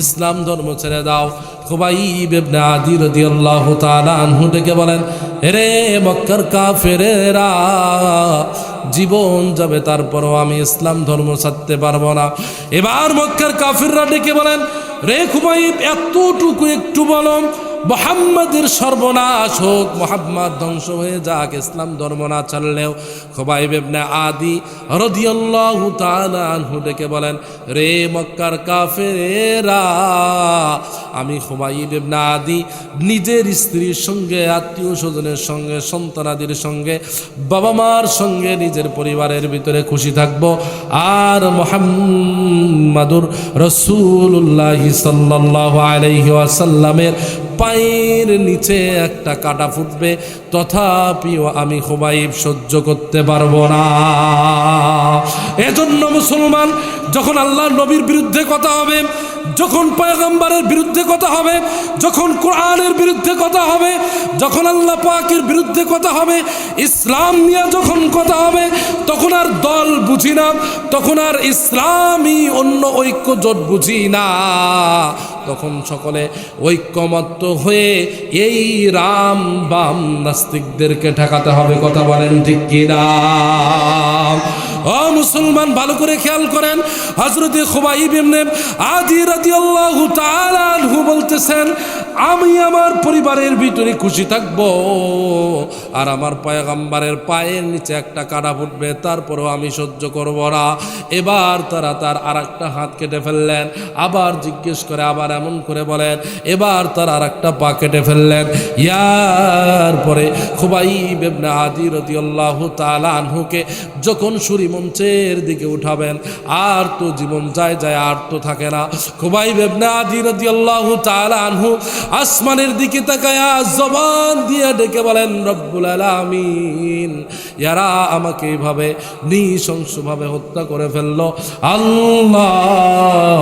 ইসলাম ধর্ম ছেড়ে দাও। খুবাইব ইবনে আদি রাদিয়াল্লাহু তাআলা আনহু ডেকে বলেন, রে মক্কার কাফেরেরা, জীবন যাবে তারপরও আমি ইসলাম ধর্ম ছাড়তে পারবো না। এবার মক্কার কাফেররা ডেকে বলেন, রে খুবাইব, এতটুকু একটু বলো, মুহাম্মাদের সর্বনাশ হোক, মুহাম্মদ ধ্বংস হয়ে যাক, ইসলাম ধর্ম না চাললেও খুবাইব ইবনে আদি রাদিয়াল্লাহু তাআলা আনহু ডেকে বলেন, রে মক্কার কাফেরেরা, আমি খুবাইব ইবনে আদি নিজের স্ত্রীর সঙ্গে, আত্মীয় স্বজনের সঙ্গে, সন্তানাদির সঙ্গে, বাবা মার সঙ্গে, নিজের পরিবারের ভিতরে খুশি থাকব, আর মুহাম্মাদুর রাসূলুল্লাহ সাল্লাল্লাহু আলাইহি ওয়াসাল্লামের পায়ের নিচে একটা কাঁটা ফুটবে, তথাপিও আমি খুবাইব সহ্য করতে পারবো না। এজন্য মুসলমান, যখন আল্লাহর নবীর বিরুদ্ধে কথা হবে, যখন পয়গম্বরের বিরুদ্ধে কথা হবে, যখন কোরআনের বিরুদ্ধে কথা হবে, যখন আল্লাহ পাকের বিরুদ্ধে কথা হবে, ইসলাম নিয়ে যখন কথা হবে, তখন আর দল বুঝি না, তখন আর ইসলামী অন্য ঐক্য জোট বুঝি না, তখন সকলে ঐক্যমত্য হয়ে এই রাম বাম নাস্তিকদেরকে ঠেকাতে হবে। কথা বলেন ঠিক কিনা? ও মুসলমান, ভালো করে খেয়াল করেন, হযরত খুবাইব ইবনে আদি রাদিয়াল্লাহু তাআলা আনহু বলতেছেন, আমি আমার পরিবারের ভিতরে খুশি থাকব, আর আমার পয়গম্বরের পায়ের নিচে একটা কাঁটা ফুটবে, তারপরও আমি সহ্য করব না। এবার তারা তার আরেকটা হাত কেটে ফেললেন, আবার জিজ্ঞেস করে, আবার এমন করে বলেন, এবার তার আরেকটা পা কেটে ফেললেন। ইয়ার পরে খুবাইব ইবনে আদি রাদিয়াল্লাহু তাআলা আনহুকে যখন সুরি মঞ্চের দিকে উঠাবেন, আর তো জীবন যায় যায়, আর তো থাকে না। খুবাইব ইবনে আদি রাদিয়াল্লাহু তাআলা আনহু আসমানের দিকে তাকায়া জবান দিয়ে ডেকে বলেন, রব্বুল আলামিন, ইয়ারা আমাকে এইভাবে নৃশংসভাবে হত্যা করে ফেললো, আল্লাহ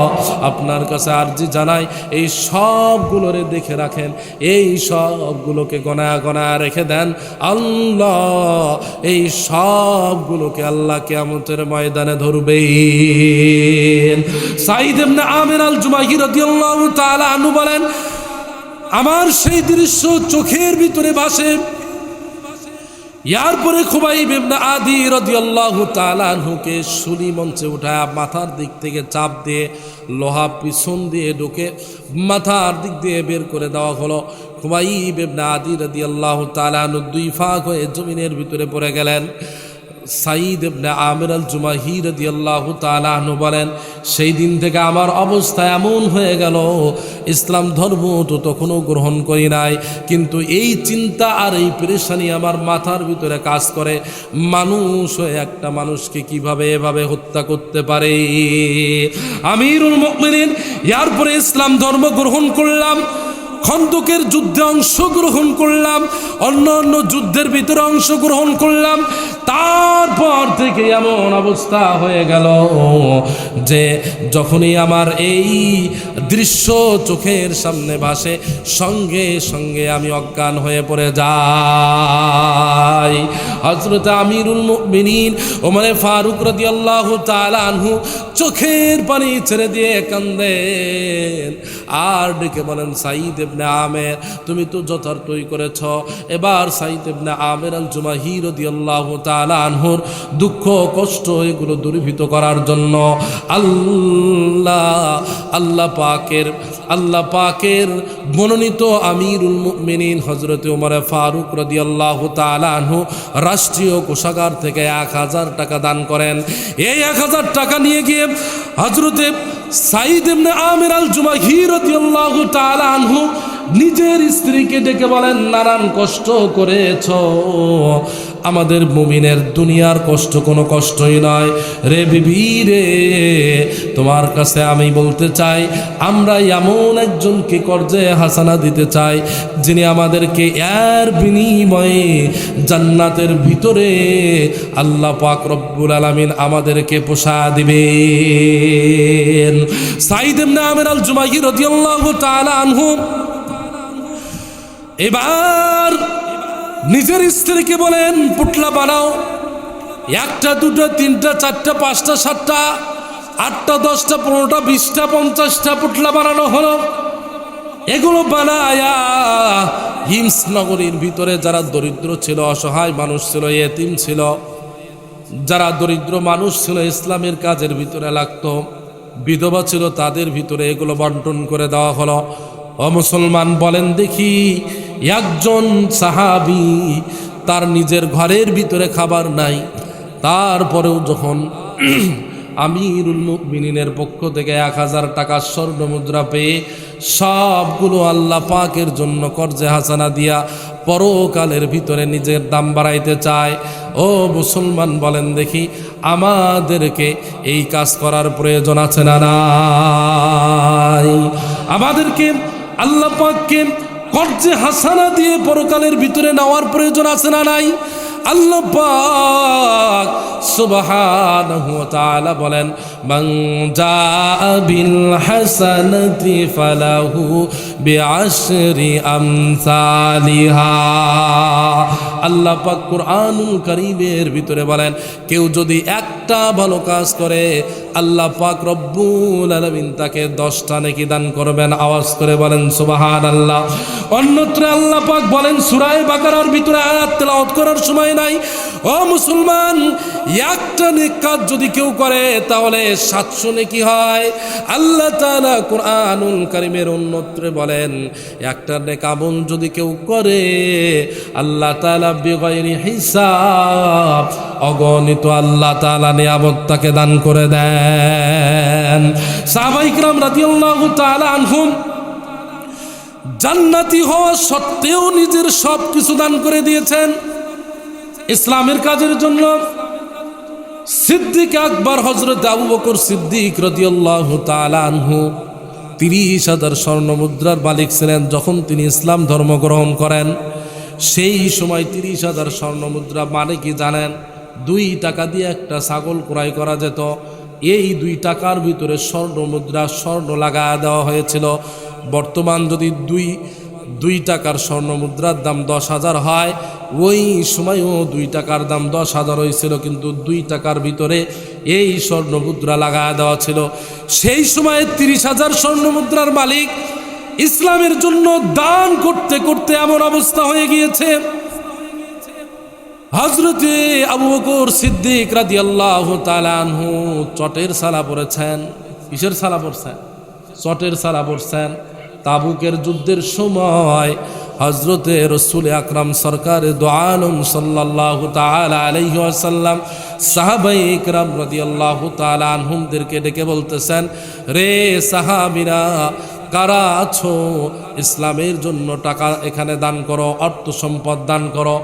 আপনার কাছে আরজি জানাই, এই সবগুলোরে দেখে রাখেন, এই সবগুলোকে গণায়া গণায়া রেখে দেন, আল্লাহ এই সবগুলোকে আল্লাহ কিয়ামতের ময়দানে ধরবেন। সাঈদ ইবনে আমির আল জুমাহি রাদিয়াল্লাহু তাআলা আনহু বলেন, আমার সেই দৃশ্য চোখের ভিতরে ভাসে। এরপরে খুবাইব ইবনে আদি রাদিয়াল্লাহু তাআলা আনহুকে সুলি মঞ্চে উঠায় মাথার দিক থেকে চাপ দিয়ে লোহা পিছন দিয়ে ঢুকে মাথার দিক দিয়ে বের করে দেওয়া হলো। খুবাইব ইবনে আদি রাদিয়াল্লাহু তাআলা আনহু দুই ফাঁক হয়ে জমিনের ভিতরে পড়ে গেলেন। সাঈদ ইবনে আমির আল জুমাহি রাদিয়াল্লাহু তাআলা আনহু বলেন, সেই দিন থেকে আমার অবস্থা এমন হয়ে গেল, ইসলাম ধর্ম তো তখনও গ্রহণ করি নাই, কিন্তু এই চিন্তা আর এই পেরেশানি আমার মাথার ভিতরে কাজ করে, মানুষ হয়ে একটা মানুষকে কিভাবে এভাবে হত্যা করতে পারে। আমিরুল মুমিনিন, এরপরে ইসলাম ধর্ম গ্রহণ করলাম, খন্দকের যুদ্ধে অংশগ্রহণ করলাম, অন্য অন্য যুদ্ধের ভিতরে অংশগ্রহণ করলাম। তারপর থেকে এমন অবস্থা হয়ে গেল যে যখনই আমার এই দৃশ্য চোখের সামনে ভাসে, সঙ্গে সঙ্গে আমি অজ্ঞান হয়ে পড়ে যাই। হযরত আমিরুল মুমিনিন ওমর ফারুক রাদিয়াল্লাহু তাআলা আনহু চোখের পানি ছেড়ে দিয়ে কান্দেন, আর ডেকে বলেন, সাঈদ ইবনে আমির, তুমি তো যথার্থই করেছ। এবার সাঈদ ইবনে আমির আল জুমাহি রাদিয়াল্লাহু তাআলা আনহুর দুঃখ কষ্ট এগুলো দূরীভূত করার জন্য আল্লাহ পাকের মনোনীত আমিরুল মুমিনিন হযরত ওমর ফারুক রাদিয়াল্লাহু তাআলা আনহু রাষ্ট্রীয় কোষাগার থেকে 1000 টাকা দান করেন। এই 1000 টাকা নিয়ে গিয়ে হযরত সাঈদ ইবনে আমির আল জুমাহি রাদিয়াল্লাহু তাআলা আনহু নিজের স্ত্রীকে ডেকে বলেন, নানান কষ্ট করেছ, আমাদের মুমিনের দুনিয়ার কষ্ট কোনো কষ্টই নয় রে বিবি রে, তোমার কাছে আমি বলতে চাই, আমরা এমন একজনকে কর্জে হাসানা দিতে চাই, যিনি আমাদেরকে এর বিনিময়ে জান্নাতের ভিতরে আল্লাহ পাক রব্বুল আলামিন আমাদেরকে পোষা দিবেন। সাঈদ ইবনে আমির আল জুমাহি রাদিয়াল্লাহু তাআলা আনহু এবার নিজের স্ত্রীকে বলেন, পুটলা বানাও, 1টা 2টা 3টা 4টা 5টা 7টা 8টা 10টা 15টা 20টা 50টা পুটলা বানানো হলো। এগুলো বানায়া হিমস নগরীর ভিতরে যারা দরিদ্র ছিল, অসহায় মানুষ ছিল, ইয়েতিম ছিল, যারা দরিদ্র মানুষ ছিল, ইসলামের কাজের ভিতরে লাগতো, বিধবা ছিল, তাদের ভিতরে এগুলো বন্টন করে দেওয়া হলো। ও মুসলমান, বলেন দেখি, একজন সাহাবী তার নিজের ঘরের ভিতরে খাবার নাই, তারপরেও যখন আমিরুল মুমিনিনের পক্ষ থেকে 1000 টাকা স্বর্ণ মুদ্রা পেয়ে সবগুলো আল্লাহ পাকের জন্য কর্জে হাসানা দিয়া পরকালের ভিতরে নিজের দাম বাড়াইতে চায়। ও মুসলমান, বলেন দেখি, আমাদেরকে এই কাজ করার প্রয়োজন আছে না নাই? আমাদেরকে আল্লাহ পাককে কর্জে হাসানা দিয়ে পরকালের ভিতরে নেওয়ার প্রয়োজন আছে না নাই? আল্লাহ পাক সুবহানাহু ওয়া তাআলা বলেন, মান জাআ বিল হাসানাতি ফালাহু বিআশরি আমসালিহা। আল্লাহ পাক কুরআনুল কারীমের ভিতরে বলেন, কেউ যদি একটা ভালো কাজ করে আল্লাহ পাক রব্বুল আলামিন তাকে 10টা নেকি দান করবেন। আওয়াজ করে বলেন সুবহানাল্লাহ। অন্যত্র আল্লাহ পাক বলেন সূরা বাকারার ভিতরে, আয়াত তেলাওয়াত করার সময় নাই, ও মুসলমান, একটা নেক কাজ যদি কেউ করে তাহলে 700 নেকি হয়। আল্লাহ তাআলা কুরআনুল কারীমের অন্যত্রে বলেন, একটা নেক আমল যদি কেউ করে আল্লাহ তাআলা বিগয়রি হিসাব অগণিত আল্লাহ তাআলা নিয়ামত তাকে দান করে দেন। সাহাবায়ে কিরাম রাদিয়াল্লাহু তাআলা আনহুম জান্নাতি হওয়া সত্ত্বেও নিজের সব কিছু দান করে দিয়েছেন ইসলামের কাজের জন্য। সিদ্দিক আকবর হযরত আবু বকর সিদ্দিক রাদিয়াল্লাহু তাআলা আনহু 30,000 স্বর্ণ মুদ্রার মালিক ছিলেন। যখন তিনি ইসলাম ধর্ম গ্রহণ করেন সেই সময় 30,000 স্বর্ণ মুদ্রা মানে কি জানেন? 2 টাকা দিয়ে একটা ছাগল ক্রয় করা যেত। এই 2 টাকার ভিতরে স্বর্ণ মুদ্রা স্বর্ণ লাগা দেওয়া হয়েছিল। বর্তমান যদি 2 টাকার স্বর্ণ মুদ্রার দাম 10,000 হয়, ওই সময়ও 2 টাকার দাম 10,000 হয়েছিল, কিন্তু 2 টাকার ভিতরে এই স্বর্ণ মুদ্রা লাগা দেওয়া ছিল। সেই সময়ে 30,000 স্বর্ণ মুদ্রার মালিক ইসলামের জন্য দান করতে করতে এমন অবস্থা হয়ে গিয়েছে, হযরতে আবু বকর সিদ্দিক রাদিয়াল্লাহু তাআলা আনহু চটের সালা পড়েছেন। কিসের সালা পড়ছেন? চটের সালা পড়ছেন। তাবুকের যুদ্ধের সময় হযরতে রাসূল আকরাম সরকারে দো আলম সাল্লাল্লাহু তাআলা আলাইহি ওয়াসাল্লাম সাহাবায়ে কিরাম রাদিয়াল্লাহু তাআলা আনহুমদেরকে ডেকে বলতেছেন, রে সাহাবীরা, কারা আছো ইসলামের জন্য টাকা এখানে দান করো, অর্থ সম্পদ দান করো।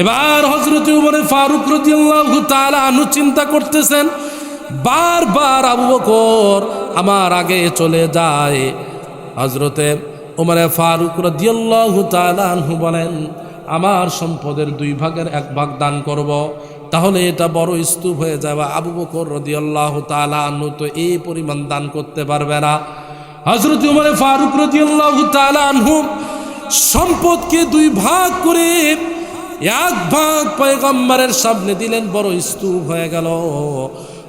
এবার হযরত উমর ফারুক রাদিয়াল্লাহু তাআলা আনহু চিন্তা করতেছেন, বারবার আবু বকর আমার আগে চলে যায়। হযরতে উমর ফারুক রাদিয়াল্লাহু তাআলা আনহু বলেন, আমার সম্পদের 2 ভাগের 1 ভাগ দান করব, তাহলে এটা বড় স্তূপ হয়ে যাবে। আবু বকর রাদিয়াল্লাহু তাআলা আনহু তো এই পরিমাণ দান করতে পারবে না। হযরত উমর ফারুক রাদিয়াল্লাহু তাআলা আনহু সম্পদকে 2 ভাগ করে 1 ভাগ পয়গম্বরের সামনে দিলেন, বড় স্তূপ হয়ে গেল।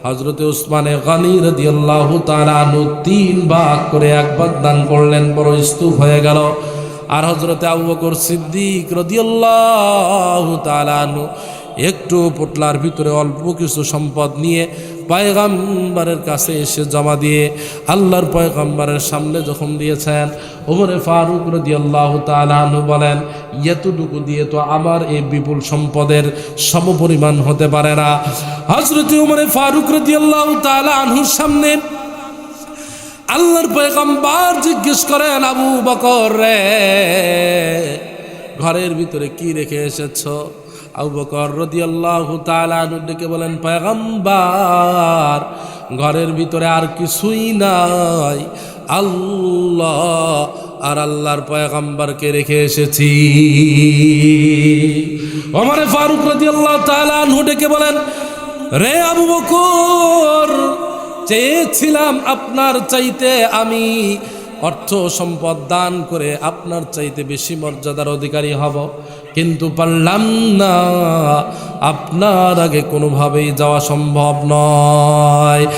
হযরতে উসমানে গনি রাদিয়াল্লাহু তাআলা আনহু 3 ভাগ করে 1 ভাগ দান করলেন, বড় স্তূপ হয়ে গেল। আর হযরতে আবু বকর সিদ্দিক রাদিয়াল্লাহু তাআলা আনহু একটু পোটলার ভিতরে অল্প কিছু সম্পদ নিয়ে পয়গম্বরের কাছে এসে জমা দিয়ে আল্লাহর পয়গম্বরের সামনে যখন দিয়েছেন, ওমরে ফারুক রাদিয়াল্লাহু তাআলা আনহু বলেন, এতটুকু দিয়ে তো আমার এই বিপুল সম্পদের সমপরিমাণ হতে পারে না। হযরত ওমরে ফারুক রাদিয়াল্লাহু তাআলা আনহুর সামনে আল্লাহর পয়গম্বর জিজ্ঞেস করেন, আবু বকর রে, ঘরের ভিতরে কি রেখে এসেছো? আবু বকর রাদিয়াল্লাহু তাআলা আনহু ডেকে বলেন, পয়গম্বর, ঘরের ভিতরে আর কিছুই নাই, আল্লাহ আর আল্লাহর পয়গম্বরকে রেখে এসেছি। ওমর ফারুক রাদিয়াল্লাহু তাআলা আনহু ডেকে বলেন, রে আবু বকর, চেয়েছিলাম আপনার চাইতে আমি অর্থ সম্পদ দান করে আপনার চাইতে বেশি মর্যাদার অধিকারী হব, কিন্তু পারলাম না। আপনার আগে কোনোভাবেই যাওয়া সম্ভব নয়।